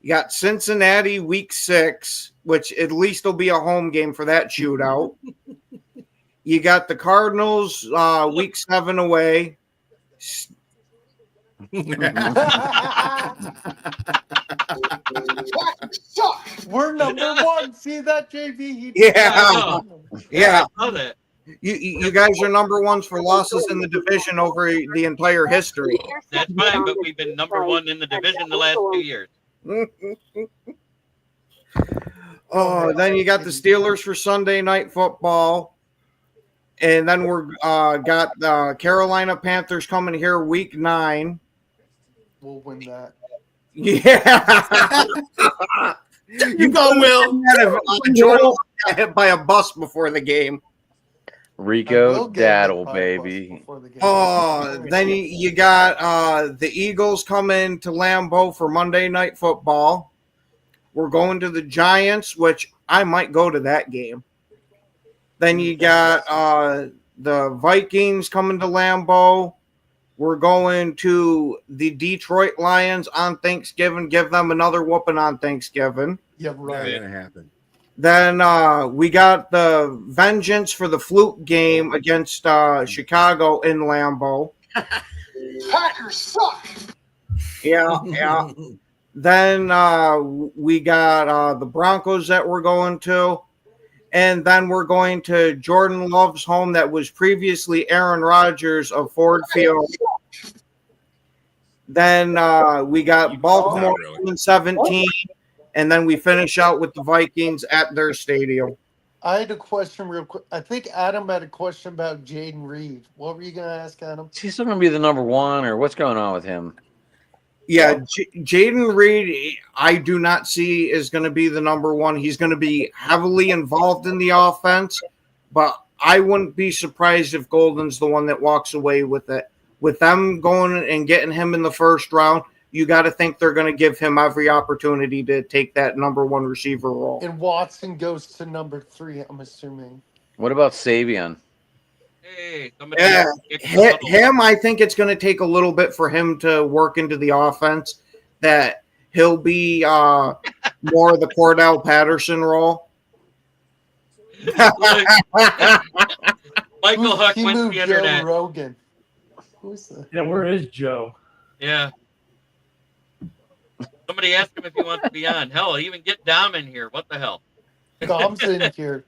You got Cincinnati week 6, which at least will be a home game for that shootout. You got the Cardinals week 7 away. We're number 1. See that, JV? Yeah. I love it. You guys are number 1s for losses in the division over the entire history. That's fine, but we've been number 1 in the division the last 2 years. Oh, then you got the Steelers for Sunday Night Football. And then we're got the Carolina Panthers coming here week 9. We'll win that. Yeah. You go, Will. Jordan got hit by a bus before the game. Rico Daddle, baby. Oh, then you got the Eagles coming to Lambeau for Monday Night Football. We're going to the Giants, which I might go to that game. Then you got the Vikings coming to Lambeau. We're going to the Detroit Lions on Thanksgiving. Give them another whooping on Thanksgiving. Yeah, right. Not gonna happen. Then we got the Vengeance for the Fluke game against Chicago in Lambeau. Packers suck. Yeah. Then we got the Broncos that we're going to. And then we're going to Jordan Love's home that was previously Aaron Rodgers of Ford Field. Then we got Baltimore in 17. And then we finish out with the Vikings at their stadium. I had a question real quick. I think Adam had a question about Jaden Reed. What were you going to ask, Adam? Is he still going to be the number one, or what's going on with him? Yeah, Jaden Reed, I do not see is going to be the number one. He's going to be heavily involved in the offense, but I wouldn't be surprised if Golden's the one that walks away with it. With them going and getting him in the first round, you got to think they're going to give him every opportunity to take that number one receiver role. And Watson goes to number 3, I'm assuming. What about Savion? Hey, somebody Him, I think it's going to take a little bit for him to work into the offense. That he'll be more of the Cordell Patterson role. Michael Huck He went to moved the internet. Joe Rogan. Who's that? Yeah, where is Joe? Yeah. Somebody asked him if he wants to be on. Hell, even get Dom in here. What the hell? Dom's in here.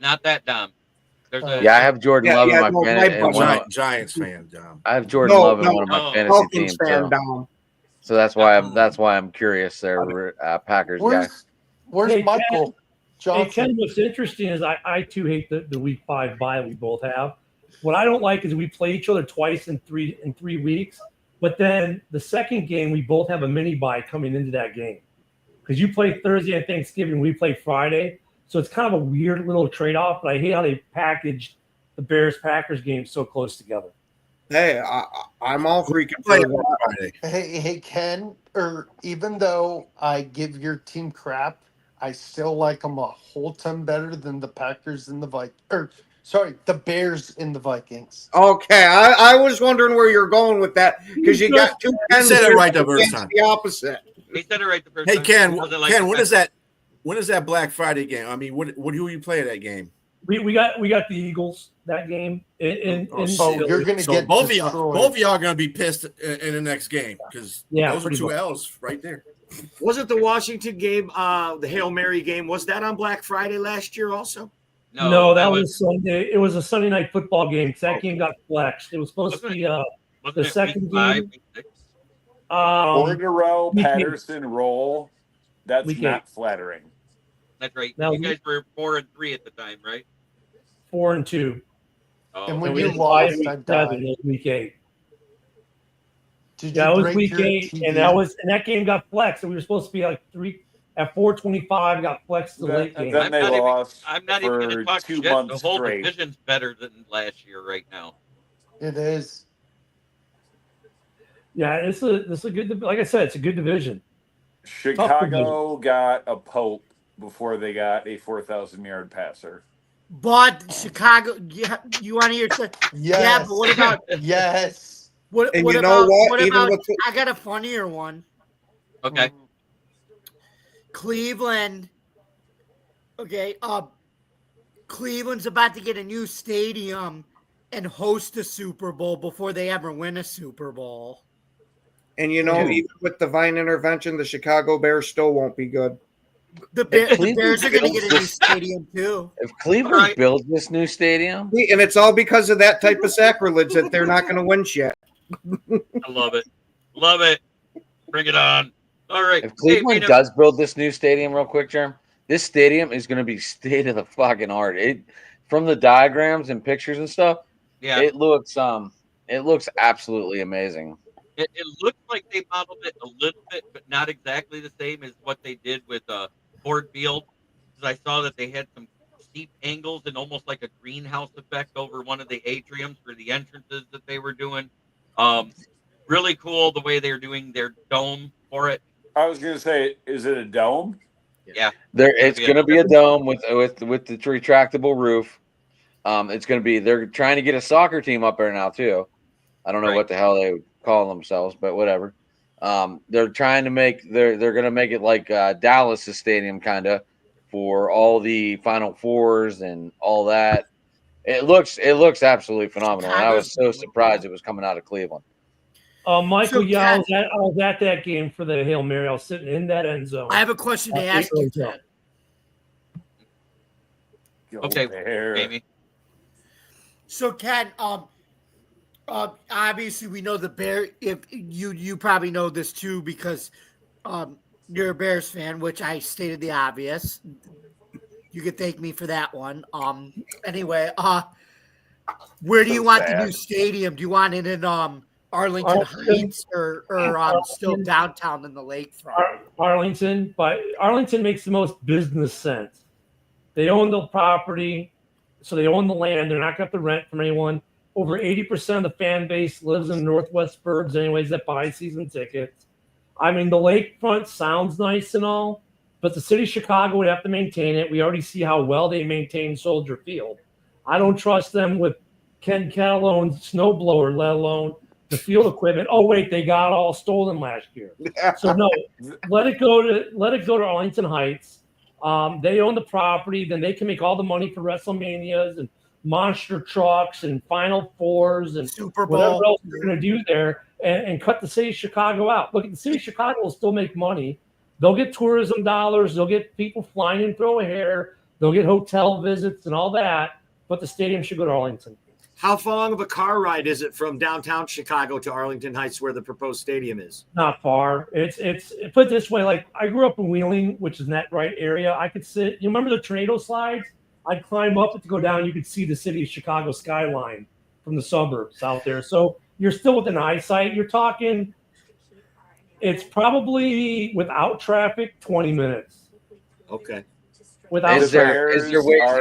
Not that Dom. There's a Yeah, I have Jordan Love in my fantasy. Giants fan, Dom. I have Jordan Love in one of my fantasy teams. So that's why I'm curious there, Packers guy. Where's Michael Johnson? Hey, Ken, what's interesting is I too hate the week 5 bye we both have. What I don't like is we play each other twice in 3 weeks, but then the second game we both have a mini bye coming into that game because you play Thursday and Thanksgiving, we play Friday. So it's kind of a weird little trade-off, but I hate how they packaged the Bears-Packers game so close together. Hey, I'm all freaking for that. Hey, Ken, or even though I give your team crap, I still like them a whole ton better than the Packers and the the Bears and the Vikings. Okay, I was wondering where you're going with that because you got two. You said it right the first time. The opposite. He said it right the first Hey, time. Ken, Like Ken, when is that? When is that Black Friday game? I mean, who you play at that game? We got the Eagles that game. You're gonna get both destroyed. of y'all are gonna be pissed in the next game because those are 2 L's right there. Wasn't the Washington game, the Hail Mary game, was that on Black Friday last year also? No, that was Sunday. It was a Sunday night football game because that game got flexed. It was supposed to be the second game. 4 in a row, week eight. Patterson roll. That's Week not 8. flattering. That's right. Now, You guys were 4-3 at the time, right? 4-2. Oh, And when we you didn't lost, play I week 7, died. it was week 8. Did Yeah, you it was break week your 8, TV? and that game got flexed. So we were supposed to be like 3 at 4:25. Got flexed to the late game. Then they lost I'm not even going for to talk 2 shit. The months whole straight. division's better than last year right now. It is. Yeah, it's a good. Like I said, it's a good division. Chicago got a Pope before they got a 4,000-yard passer. But Chicago, you want to hear? Yeah, but what about? Yes. What And you about? know what? What Even about? with- I got a funnier one. Okay. Cleveland. Okay. Cleveland's about to get a new stadium and host a Super Bowl before they ever win a Super Bowl. And even with divine intervention, the Chicago Bears still won't be good. The Bears are going to get a new stadium too. If Cleveland builds this new stadium, And it's all because of that type of sacrilege that they're not going to win shit. I love it. Love it. Bring it on. All right. if Cleveland does build this new stadium, real quick, Jerm, this stadium is going to be state of the fucking art. From the diagrams and pictures and stuff, Yeah. it looks absolutely amazing. It looks like they modeled it a little bit, but not exactly the same as what they did with Ford Field. Because I saw that they had some steep angles and almost like a greenhouse effect over one of the atriums for the entrances that they were doing. Really cool the way they're doing their dome for it. I was going to say, is it a dome? Yeah. It's going to be a dome with the retractable roof. It's going to be. They're trying to get a soccer team up there now too. I don't know what the hell they would call themselves, but whatever. They're trying to make. They're going to make it like Dallas' stadium kind of for all the Final Fours and all that. It looks absolutely phenomenal. And I was so surprised it was coming out of Cleveland. Michael, I was at that game for the Hail Mary. I was sitting in that end zone. I have a question to ask you, Ken. Okay, Jamie. So, Ken, obviously we know the Bears. If you probably know this too because you're a Bears fan, which I stated the obvious. You could thank me for that one. Anyway, where do you want the new stadium? Do you want it in Arlington Heights or still downtown in the lakefront? Arlington, but Arlington makes the most business sense. They own the property, so they own the land. They're not going to have to rent from anyone. Over 80% of the fan base lives in the Northwest Burbs anyways that buy season tickets. I mean, the lakefront sounds nice and all, but the city of Chicago would have to maintain it. We already see how well they maintain Soldier Field. I don't trust them with Ken Catalone's snowblower, let alone the field equipment. Oh, wait, they got all stolen last year. So no, let it go to Arlington Heights. They own the property, then they can make all the money for WrestleManias and monster trucks and Final Fours and Super Bowl. Whatever else they're going to do there and cut the city of Chicago out. Look, the city of Chicago will still make money. They'll get tourism dollars. They'll get people flying in through O'Hare. They'll get hotel visits and all that. But the stadium should go to Arlington. How long of a car ride is it from downtown Chicago to Arlington Heights, where the proposed stadium is? Not far. It's put it this way. Like I grew up in Wheeling, which is in that right area. I could sit. You remember the tornado slides? I'd climb up to go down. You could see the city of Chicago skyline from the suburbs out there. So you're still within eyesight. You're talking. It's probably without traffic, 20 minutes. Okay. Is there ways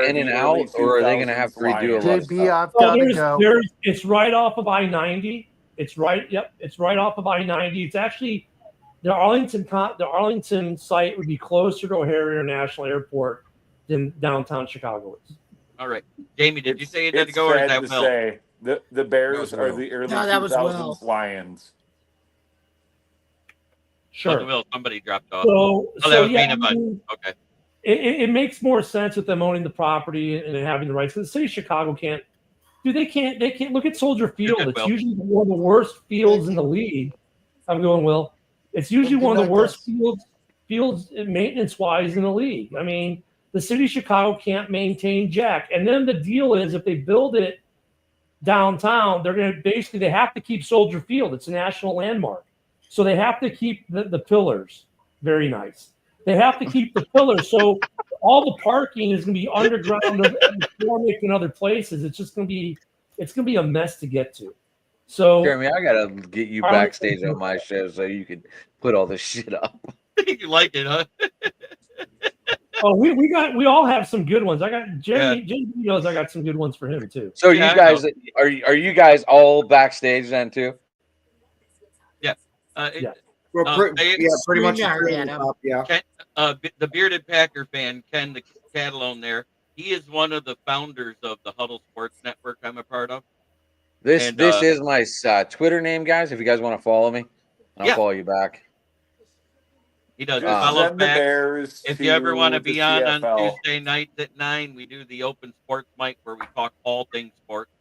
in and out, or are they going to have to redo a lot of JB, stuff? I've got to go. It's right off of I-90. It's right off of I-90. It's actually the Arlington site would be closer to O'Hare International Airport than downtown Chicago is. All right, Jamie, did you say you had to go, or is that Will? Say, the Bears are the early 2000s Lions. Sure. Will, somebody dropped off. That was Peanut Butter. Okay. It makes more sense with them owning the property and having the rights. The city of Chicago can't. They can't look at Soldier Field. It's usually one of the worst fields in the league. I'm going, Will. It's usually one of the worst fields maintenance wise in the league. I mean, the city of Chicago can't maintain jack. And then the deal is if they build it downtown, they have to keep Soldier Field. It's a national landmark. So they have to keep the pillars. Very nice. They have to keep the pillars. So all the parking is going to be underground and other places. It's just going to be a mess to get to. So Jeremy, I got to get you backstage on my show so you can put all this shit up. You like it, huh? Oh, we all have some good ones. I got Jeremy knows I got some good ones for him too. So you guys are you guys all backstage then too? Yeah. Pretty much. Ken, the bearded Packer fan, Ken the Catalone there, he is one of the founders of the Huddle Sports Network I'm a part of. This is my Twitter name, guys. If you guys want to follow me, I'll follow you back. He does follow back. If you ever want to be on CFL. Tuesday nights at 9, we do the open sports mic where we talk all things sports.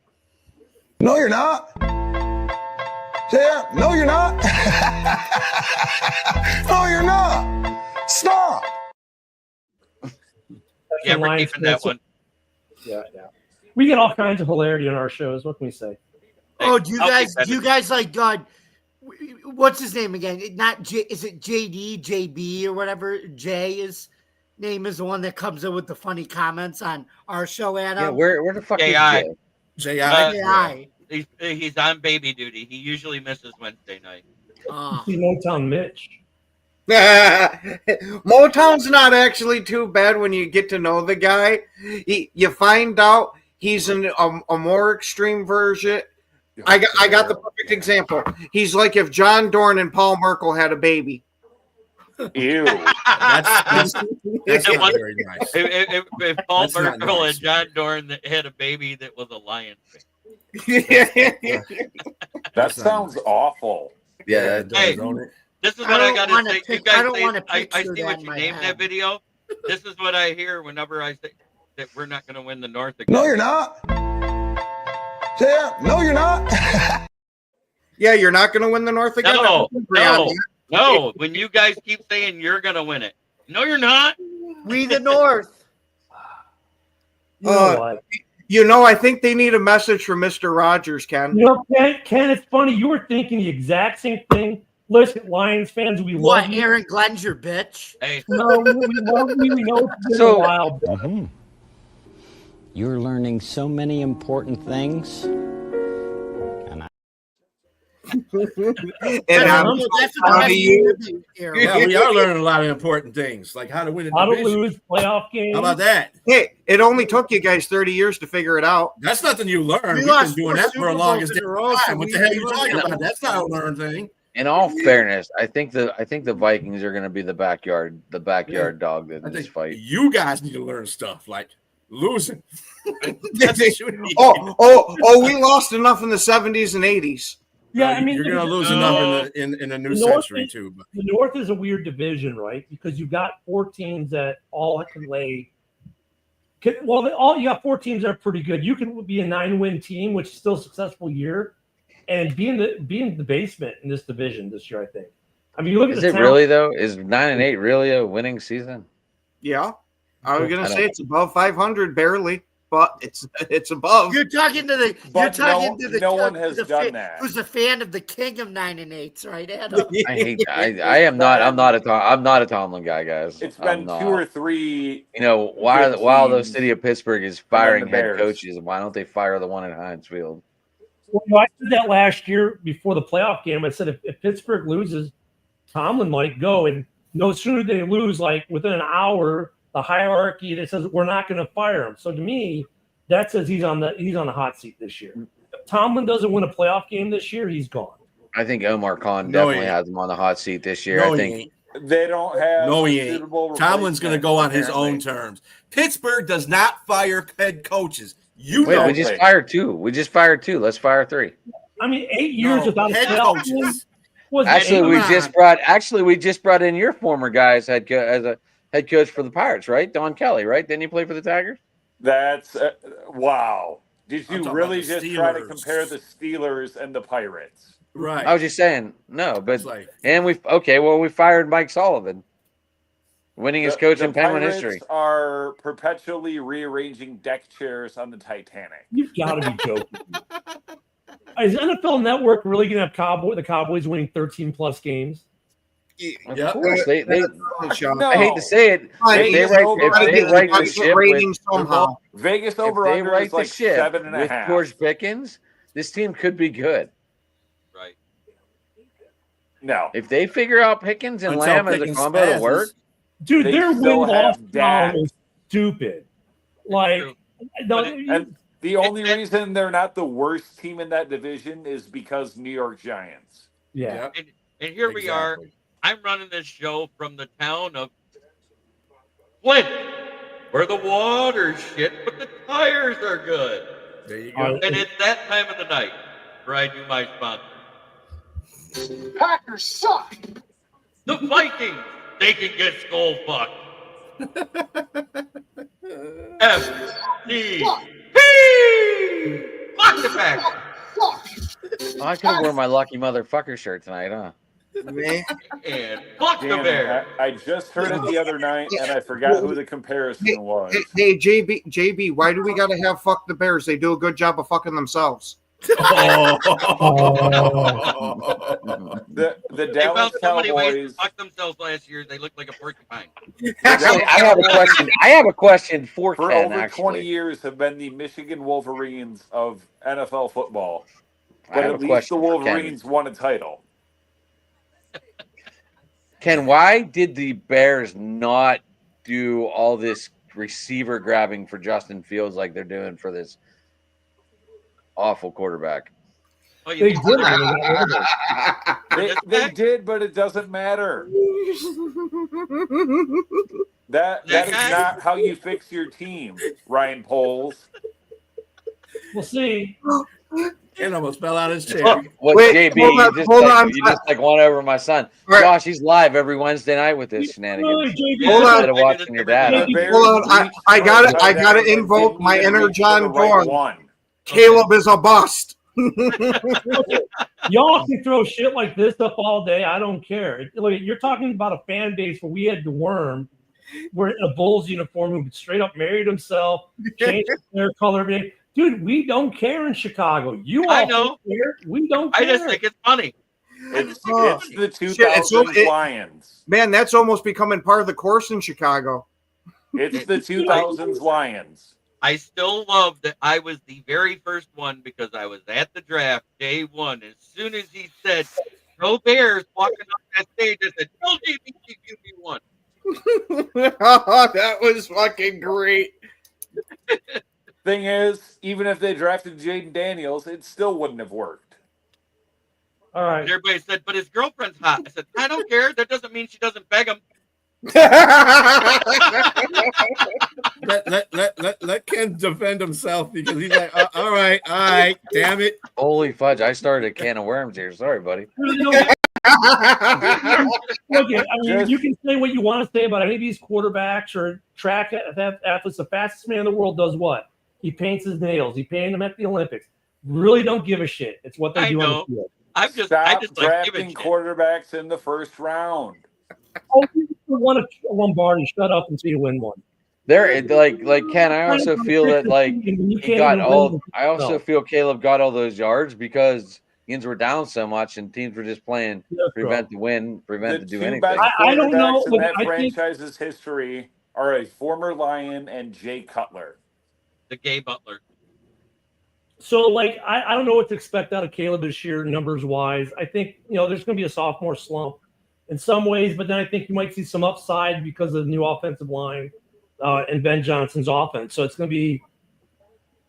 No, you're not. Yeah, no, you're not. No, you're not. Stop. Yeah, we're keeping that one. Yeah. We get all kinds of hilarity on our shows. What can we say? Oh, do you guys like God? What's his name again? Is it JD, JB, or whatever? Jay's name is the one that comes in with the funny comments on our show, Adam. Yeah, where the fuck is Jay? J.I. He's on baby duty. He usually misses Wednesday night. Motown Mitch. Motown's not actually too bad when you get to know the guy. You find out he's a more extreme version. I got the perfect example. He's like if John Dorn and Paul Merkel had a baby. Ew. That's not very nice. If Paul That's not Burkle nice. and John Dorn had a baby that was a lion face. That sounds awful. Yeah, it does, Hey, don't it? this is I what I don't gotta wanna say. You pic- I guys don't say, wanna I picture see that what in you my named head. that video. This is what I hear whenever I say that we're not going to win the North again. No, you're not. Yeah, no, you're not. Yeah, you're not going to win the North again. No. When you guys keep saying you're going to win it, no, you're not. We the North. I think they need a message from Mr. Rogers, Ken. Ken, it's funny. You were thinking the exact same thing. Listen, Lions fans, we What, love you. Aaron Glen's bitch? Hey. No, we love you. We know it's been a while. You're learning so many important things. Yeah, we are learning a lot of important things, like how to win a How to division. lose playoff games. How about that? Hey, it only took you guys 30 years to figure it out. That's nothing you learn. We We've lost been doing 4 that for Super a Bowls longest in a row, time. so What we- the hell are you we talking learned about? That's not a learned thing. In all fairness, I think the Vikings are going to be the backyard dog in this fight. You guys need to learn stuff like losing. We lost enough in the 70s and 80s. Yeah, I mean, you're going to lose enough in the new century too. But the North is a weird division, right? Because you've got 4 teams that all can lay. You got 4 teams that are pretty good. You can be a 9-win team, which is still a successful year, and be in the basement in this division this year. I think. I mean, you look at Is the it talent- really though? Is 9-8 really a winning season? Yeah. I was going I to don't- say it's above 500 barely, but it's above. You're talking to the. But you're talking to the. no one has the done fan- that. Who's a fan of the king of 9-8s, right, Adam? I hate. I am not. I'm not a Tomlin guy, guys. It's I'm been not. 2 or 3. While the teams, city of Pittsburgh is and firing then the head Bears. coaches, why don't they fire the one at Heinz Field? Well, I said that last year before the playoff game. I said if Pittsburgh loses, Tomlin might go. And no sooner they lose, like within an hour, the hierarchy that says we're not going to fire him. So to me, that says he's on the hot seat this year. If Tomlin doesn't win a playoff game this year, he's gone. I think Omar Khan No, definitely he ain't. has him on the hot seat this year. no, I he think ain't. They don't have. No, he a ain't. suitable Tomlin's going to replacement, go on his apparently. own terms. Pittsburgh does not fire head coaches. You Wait, know we just that. fired 2. Let's fire 3. I mean, 8 years No, without a head playoff game. coaches. Was Actually, we eight- just brought in your former guy as a head coach for the Pirates, right? Don Kelly, right? Didn't he play for the Tigers? That's wow. Did I'm you talking really about the just try to Steelers. compare the Steelers and the Pirates? Right. I was just saying no, but It's like- we fired Mike Sullivan, winningest coach The in Penguin Pirates history. are perpetually rearranging deck chairs on the Titanic. You've got to be joking. Is NFL Network really going to have the Cowboys winning 13 plus games? Of Yep. course, they No. I hate to say it. If they right the ship rating with, somehow. Vegas if they over under right is the like ship 7.5. with George Pickens, this team could be good. Right. No, If they figure out Pickens and Until Lamb as a Pickens combo to passes. work, Dude, They their still win-loss have Dak. column is stupid. Like, True. no, and the only reason they're not the worst team in that division is because New York Giants. yeah. Yep. And here we are. Exactly. I'm running this show from the town of Flint, where the water's shit, but the tires are good. There you go. And it's that time of the night where I do my sponsor. Packers suck. The Vikings, they can get skull fucked. FDP! Fuck the Packers! I could have worn my lucky motherfucker shirt tonight, huh? Man. And fuck the Damn it, Bears! I just heard it the other night and I forgot who the comparison was. Hey, JB, why do we got to have fuck the Bears? They do a good job of fucking themselves. The They Dallas found so many ways to Cowboys. fuck themselves last year. They looked like a porcupine. Actually, I have a question for For Ken. over 20 Actually, years have been the Michigan Wolverines of NFL football. I But have at a least question the for Ken. Wolverines won a title. Ken, why did the Bears not do all this receiver grabbing for Justin Fields like they're doing for this awful quarterback? Well, They did. When they got rid of it. They did, but it doesn't matter. That is not how you fix your team, Ryan Poles. We'll see. And almost fell out of his chair. What, Wait, JB? You just won over my son. Right. Josh, he's live every Wednesday night with this shenanigans. Hold on. Instead of watching your dad. Hold on. I gotta invoke my inner John Dorn. Caleb is a bust. Y'all can throw shit like this up all day. I don't care. Look, you're talking about a fan base where we had the Worm, we're in a Bulls uniform who straight up married himself, changed their color. Dude, we don't care in Chicago. You all I know. Care. We don't care. I just think it's funny. It's the 2000s Lions. Man, that's almost becoming part of the course in Chicago. It's the 2000s Lions. I still love that I was the very first one because I was at the draft day one. As soon as he said, "Go Bears," walking up that stage, I said, "Tell JB QB1." Oh, that was fucking great. Thing is, even if they drafted Jaden Daniels, it still wouldn't have worked. All right. And everybody said, "But his girlfriend's hot." I said, "I don't care. That doesn't mean she doesn't beg him." let Ken defend himself because he's like, all right, damn it. Holy fudge! I started a can of worms here. Sorry, buddy. Look, I mean, you can say what you want to say about any of these quarterbacks or track athletes. The fastest man in the world does what? He paints his nails. He painted them at the Olympics. Really don't give a shit. It's what they do on the field. Stop drafting quarterbacks in the first round. Oh, you won a Lombardi. Shut up until you win one. There, like Ken. I also feel that he got all. I also feel Caleb got all those yards because teams were down so much and teams were just playing prevent the win, prevent to do anything. I don't know. In that franchise's history are a former Lion and Jay Cutler. The Gay Butler. So, I don't know what to expect out of Caleb this year, numbers wise. I think there's going to be a sophomore slump in some ways, but then I think you might see some upside because of the new offensive line and Ben Johnson's offense. So it's going to be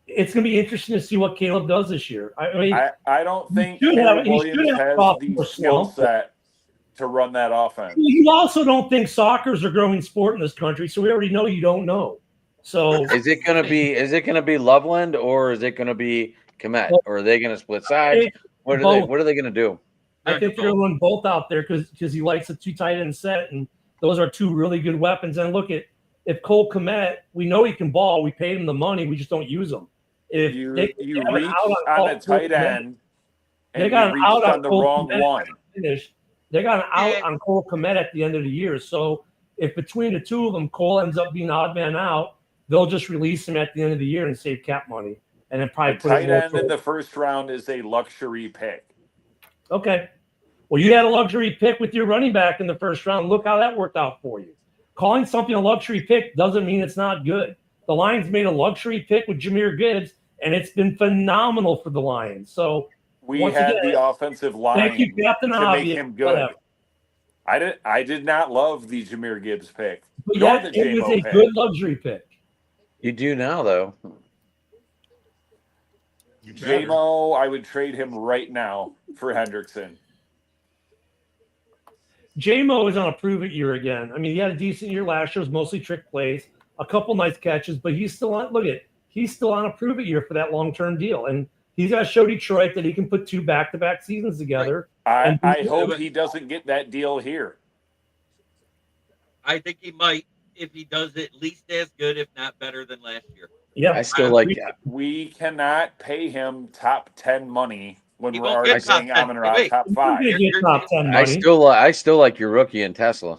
interesting to see what Caleb does this year. I mean, I don't think Caleb Williams has the skill set to run that offense. You also don't think soccer's a growing sport in this country, so we already know you don't know. So is it going to be Loveland or is it going to be Komet, or are they going to split sides? What are they going to do? I think they're going to run both out there because he likes a 2 tight end set, and those are 2 really good weapons. And look at if Cole Komet, we know he can ball. We paid him the money. We just don't use him. If you reach on a tight end, and they got an out on the wrong one. They got an out on Cole Komet at the end of the year. So if between the 2 of them, Cole ends up being odd man out, they'll just release him at the end of the year and save cap money, and then probably put tight end in the first round is a luxury pick. Okay. Well, you had a luxury pick with your running back in the first round. Look how that worked out for you. Calling something a luxury pick doesn't mean it's not good. The Lions made a luxury pick with Jahmyr Gibbs, and it's been phenomenal for the Lions. So we had the offensive line to make him good. Whatever. I did not love the Jahmyr Gibbs pick. But yet, it was a good luxury pick. You do now, though. J-Mo, I would trade him right now for Hendrickson. J-Mo is on a prove-it year again. I mean, he had a decent year last year. It was mostly trick plays, a couple nice catches, but he's still on. He's still on a prove-it year for that long-term deal, and he's got to show Detroit that he can put 2 back-to-back seasons together. I hope he doesn't get that deal here. I think he might. If he does at least as good, if not better than last year. Yeah, I still like. We cannot pay him top 10 money when we're already saying Amon-Ra top 5. I still like your rookie in Tesla.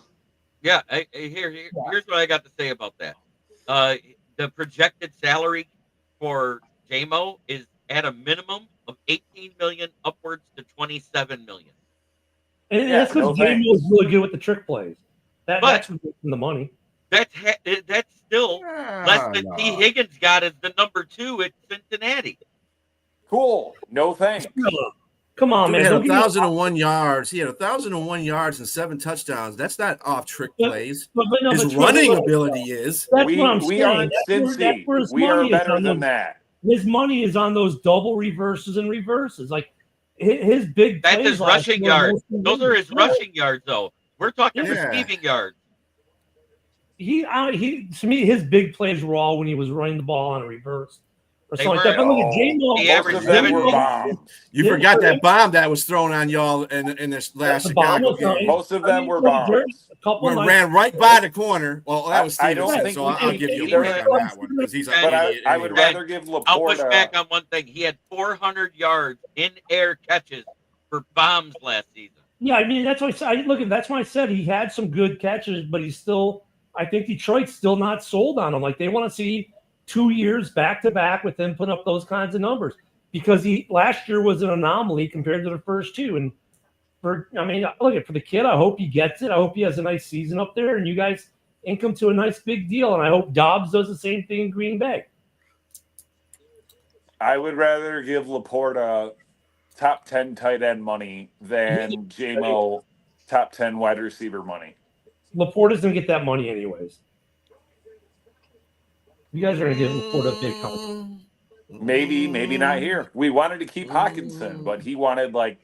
Yeah, here's what I got to say about that. The projected salary for J-Mo is at a minimum of $18 million, upwards to $27 million. And that's because J-Mo is really good with the trick plays. That's the money. That's still less than T. Higgins got as the number 2 at Cincinnati. Cool. No thanks. Come on, man. He had 1,001 yards. He had 1,001 yards and 7 touchdowns. That's not off trick plays. His running ability is. That's what I'm saying. We aren't Cincy. We are better than that. His money is on those double reverses and reverses. Like his big. That's his rushing yards. Those are his rushing yards, though. We're talking receiving yards. He to me, his big plays were all when he was running the ball on a reverse or something like that. But look at J-Mo. You forgot that bomb that was thrown on y'all in this last Chicago game. Most of them were bombs. Ran right by the corner. Well, that was Stevenson, so I'll give you a break on that one because he's. But I would rather give Laporta. I'll push back on one thing. He had 400 yards in air catches for bombs last season. Yeah, I mean that's why that's why I said he had some good catches, but he's still. I think Detroit's still not sold on him. Like they want to see 2 years back to back with him putting up those kinds of numbers because last year was an anomaly compared to the first two. And for the kid, I hope he gets it. I hope he has a nice season up there, and you guys ink him to a nice big deal. And I hope Dobbs does the same thing in Green Bay. I would rather give Laporta top 10 tight end money than J-Mo top 10 wide receiver money. Laporta's going to get that money anyways. You guys are going to give Laporta a big contract. Maybe not here. We wanted to keep Hawkinson, but he wanted like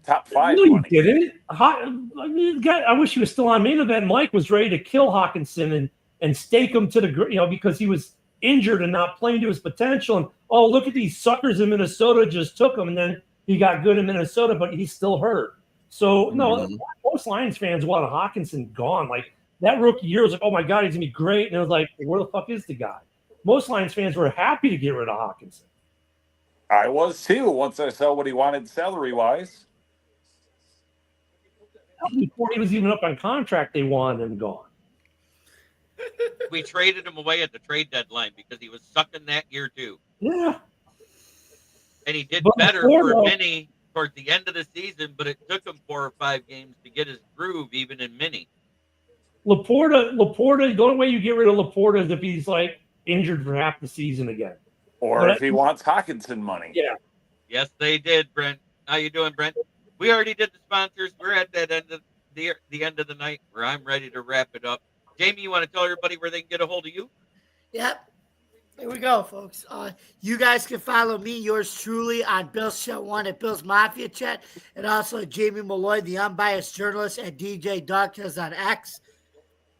top 5 No, money. you didn't. I wish he was still on main event. Mike was ready to kill Hawkinson and stake him to the because he was injured and not playing to his potential. And look at these suckers in Minnesota just took him, and then he got good in Minnesota, but he's still hurt. So no, most Lions fans wanted Hawkinson gone. Like that rookie year was like, oh my God, he's gonna be great. And it was like, where the fuck is the guy? Most Lions fans were happy to get rid of Hawkinson. I was too once I saw what he wanted salary wise. Before he was even up on contract, they wanted him gone. We traded him away at the trade deadline because he was sucking that year too. Yeah. And he did better for many towards the end of the season, but it took him 4 or 5 games to get his groove, even in mini. Laporta, the only way you get rid of Laporta is if he's like injured for half the season again. Or if he wants Hawkinson money. Yeah. Yes, they did, Brent. How you doing, Brent? We already did the sponsors. We're at that end of the end of the night where I'm ready to wrap it up. Jamie, you want to tell everybody where they can get a hold of you? Yep. Here we go, folks. You guys can follow me, yours truly, on Bill's Show 1 at Bill's Mafia Chat, and also Jamie Malloy, the unbiased journalist, at DJ Dogtales on X,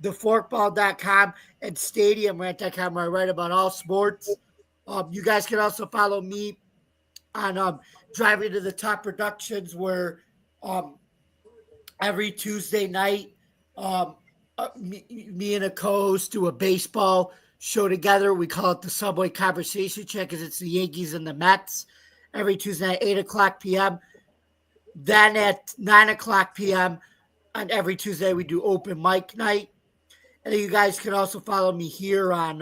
theforkball.com, and StadiumRant.com, where I write about all sports. You guys can also follow me on Driving to the Top Productions, where every Tuesday night, me and a co-host do a baseball show together. We call it the Subway Conversation Check because it's the Yankees and the Mets every Tuesday at 8:00 p.m. Then at 9:00 p.m. on every Tuesday, we do open mic night. And then you guys can also follow me here on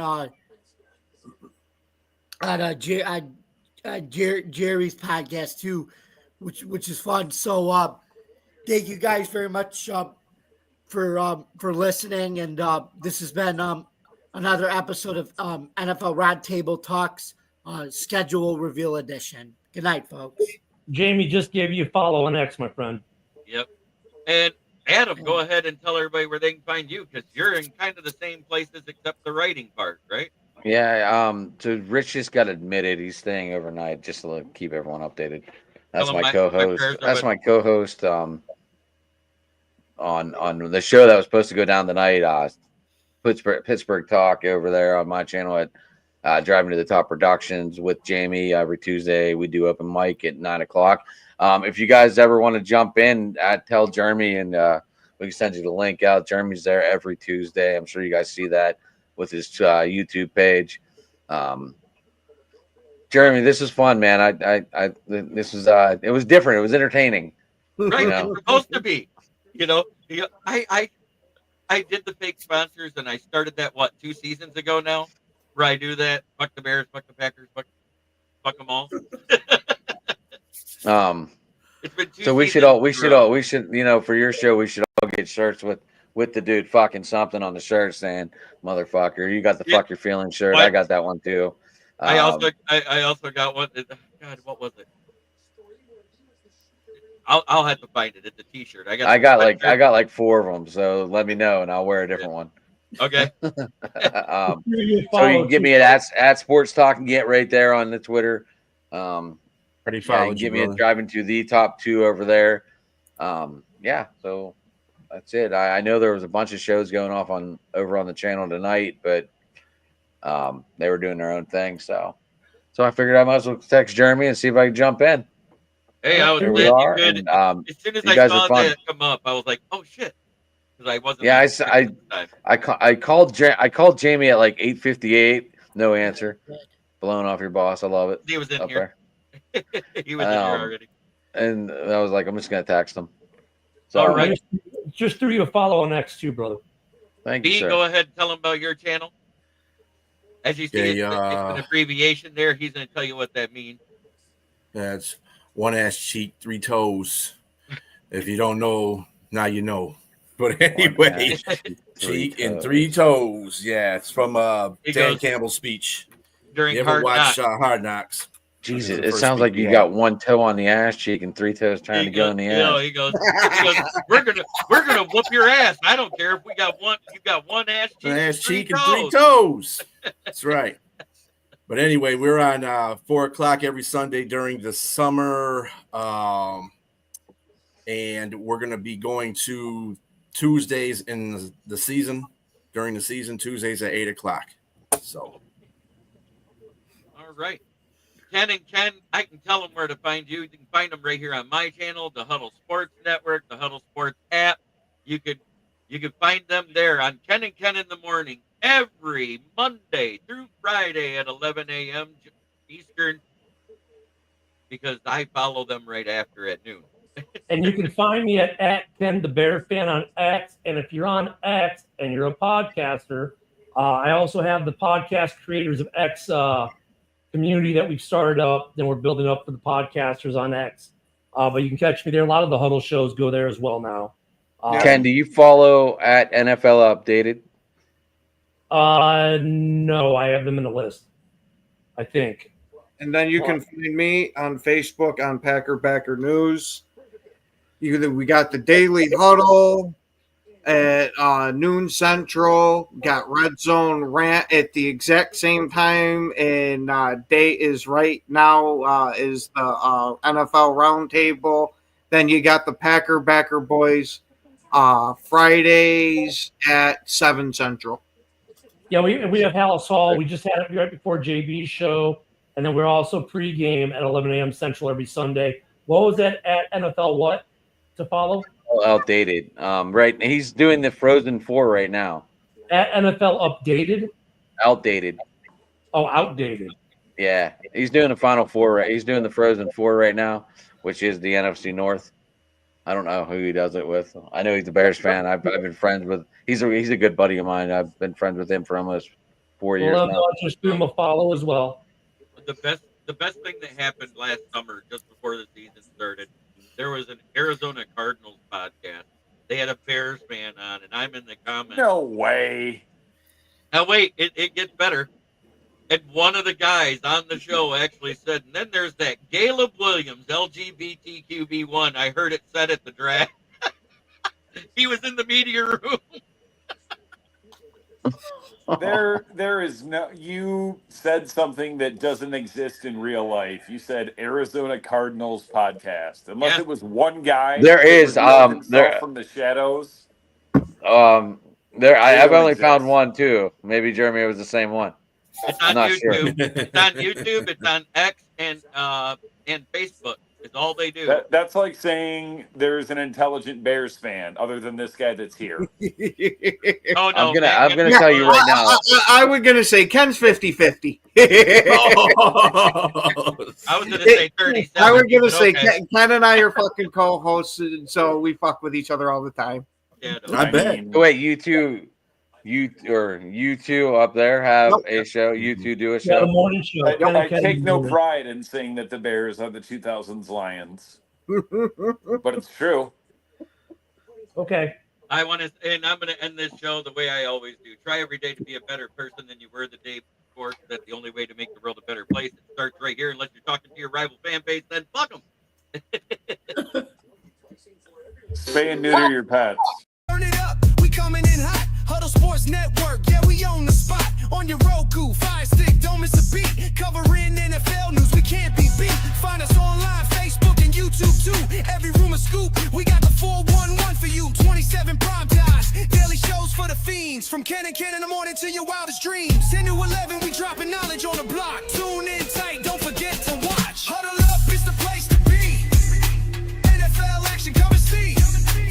Jerry's podcast too, which is fun. So thank you guys very much for listening. And this has been another episode of NFL Roundtable Talks, schedule reveal edition. Good night, folks. Jamie just gave you a follow on X, my friend. Yep. And Adam, go ahead and tell everybody where they can find you because you're in kind of the same places except the writing part, right? Yeah. So Rich just got admitted. He's staying overnight just to keep everyone updated. That's my co-host. That's my co-host on the show that was supposed to go down tonight. Pittsburgh Talk over there on my channel at Driving to the Top Productions with Jamie every Tuesday. We do open mic at 9:00. If you guys ever want to jump in, tell Jeremy and we can send you the link out. Jeremy's there every Tuesday. I'm sure you guys see that with his YouTube page. Jeremy, this is fun, man. This was it was different. It was entertaining. Right, it's supposed to be. I did the fake sponsors, and I started that 2 seasons ago now, where I do that. Fuck the Bears, fuck the Packers, fuck them all. It's been 2 so we should for your show we should all get shirts with the dude fucking something on the shirt saying motherfucker. You got the fuck your feelings shirt. I got that one too. I also got one. God, what was it? I'll have to find it. It's a T-shirt. I got like 4 of them. So let me know and I'll wear a different one. Okay. So you can get me at Sports Talk and get right there on the Twitter. Pretty Yeah, followed and you, give me a brother. driving to the top 2 over there. Yeah, so that's it. I know there was a bunch of shows going off over on the channel tonight, but they were doing their own thing. So I figured I might as well text Jeremy and see if I can jump in. Hey, I was Here we glad you are, could. and, As soon as you I guys are saw fun. that come up, I was like, "Oh shit!" Because I wasn't. Yeah, like, I called Jamie at like 8:58. No answer. Blowing off your boss. I love it. He was in up here. there. He was in here already. And I was like, I'm just gonna text him. So All right. Just threw you a follow on X too, brother. Thank B, you, sir. go ahead and tell him about your channel. As you see, it's an abbreviation there. He's going to tell you what that means. Yeah, it's one ass cheek, 3 toes. If you don't know, now you know. But anyway, cheek and 3 toes. Yeah, it's from Dan Campbell's speech. During you ever Hard watch Knocks. Hard Knocks? Jesus, it sounds like you got 1 toe on the ass cheek and 3 toes trying to go in the ass. He goes, we're gonna whoop your ass. I don't care if we got one. You got 1 ass cheek, An ass cheek and toes. 3 toes. That's right. But anyway, we're on 4:00 every Sunday during the summer, and we're gonna be going to Tuesdays in the season during the season. Tuesdays at 8:00. So. All right. Ken and Ken, I can tell them where to find you. You can find them right here on my channel, the Huddle Sports Network, the Huddle Sports app. You could find them there on Ken and Ken in the morning every Monday through Friday at 11 a.m. Eastern, because I follow them right after at noon. And you can find me at Ken the Bear Fan on X. And if you're on X and you're a podcaster, I also have the Podcast Creators of X community that we've started up, then we're building up for the podcasters on X. But you can catch me there. A lot of the Huddle shows go there as well now. Ken, do you follow at NFL Updated? No, I have them in the list, I think. And then you can find me on Facebook on Packer Backer News. We got the Daily Huddle at noon Central. Got Red Zone Rant at the exact same time, and date is right now is the NFL Roundtable. Then you got the Packer Backer Boys Fridays at 7 Central. Yeah, we have Hallis Hall. We just had it right before JB's show, and then we're also pregame at 11 a.m. Central every Sunday. What was that at NFL? What to follow? Outdated. Right. He's doing the Frozen 4 right now. At NFL Updated? Outdated. Oh, outdated. Yeah. He's doing the Final Four. Right? He's doing the Frozen 4 right now, which is the NFC North. I don't know who he does it with. I know he's a Bears fan. I've been friends with. He's a good buddy of mine. I've been friends with him for almost 4 years now. I'll just do him a follow as well. The best thing that happened last summer, just before the season started, there was an Arizona Cardinals podcast. They had a Bears fan on, and I'm in the comments. No way. Now wait, it gets better. And one of the guys on the show actually said, and then there's that Caleb Williams, LGBTQB1. I heard it said at the draft. He was in the media room. There is no. You said something that doesn't exist in real life. You said Arizona Cardinals podcast. Unless it was one guy. There is there from the shadows. I've only found one too. Maybe Jeremy was the same one. It's on I'm not YouTube. sure. It's on YouTube. It's on X and Facebook. It's all they do. That's like saying there's an intelligent Bears fan other than this guy that's here. Oh no! I'm gonna tell you right now. I was gonna say Ken's 50-50. I was gonna say 37. I was gonna say okay. Ken and I are fucking co-hosts, and so we fuck with each other all the time. Yeah, I bet. Wait, you two up there have a show. You two do a show. Yeah, a morning show. I take no pride in saying that the Bears are the 2000s Lions, but it's true. Okay. I want to, and I'm going to end this show the way I always do. Try every day to be a better person than you were the day before. That's the only way to make the world a better place. It starts right here. Unless you're talking to your rival fan base, then fuck them. Spay and neuter your pets. Turn it up, we coming in hot. Huddle Sports Network, yeah, we own the spot. On your Roku, Fire Stick, don't miss a beat. Covering NFL news, we can't be beat. Find us online, Facebook and YouTube too. Every room a scoop, we got the 411 for you. 27 prime times, daily shows for the fiends. From Ken in the morning to your wildest dreams. 10 to 11, we dropping knowledge on the block. Tune in tight, don't forget to watch. Huddle up, it's the place to be. NFL action, come and see.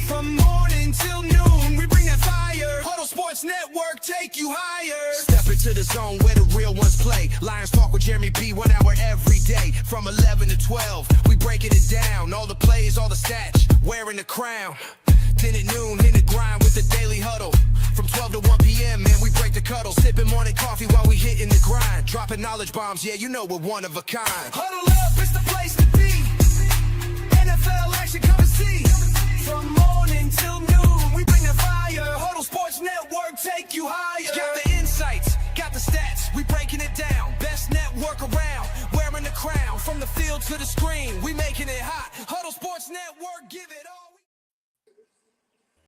From morning till noon, we bring that fire. Huddle Sports Network, take you higher. Step into the zone where the real ones play. Lions Talk with Jeremy B, 1 hour every day. From 11 to 12, we breaking it down. All the plays, all the stats, wearing the crown. Then at noon, hit the grind with the daily huddle. From 12 to 1 p.m., man, we break the cuddle. Sipping morning coffee while we hitting the grind. Dropping knowledge bombs, yeah, you know we're one of a kind. Huddle up, it's the place to be. NFL action, come and see. From morning till noon, we bring the fire. Huddle Sports Network, take you higher. Got the insights, got the stats, we breaking it down. Best network around, wearing the crown. From the field to the screen, we making it hot. Huddle Sports Network, give it up.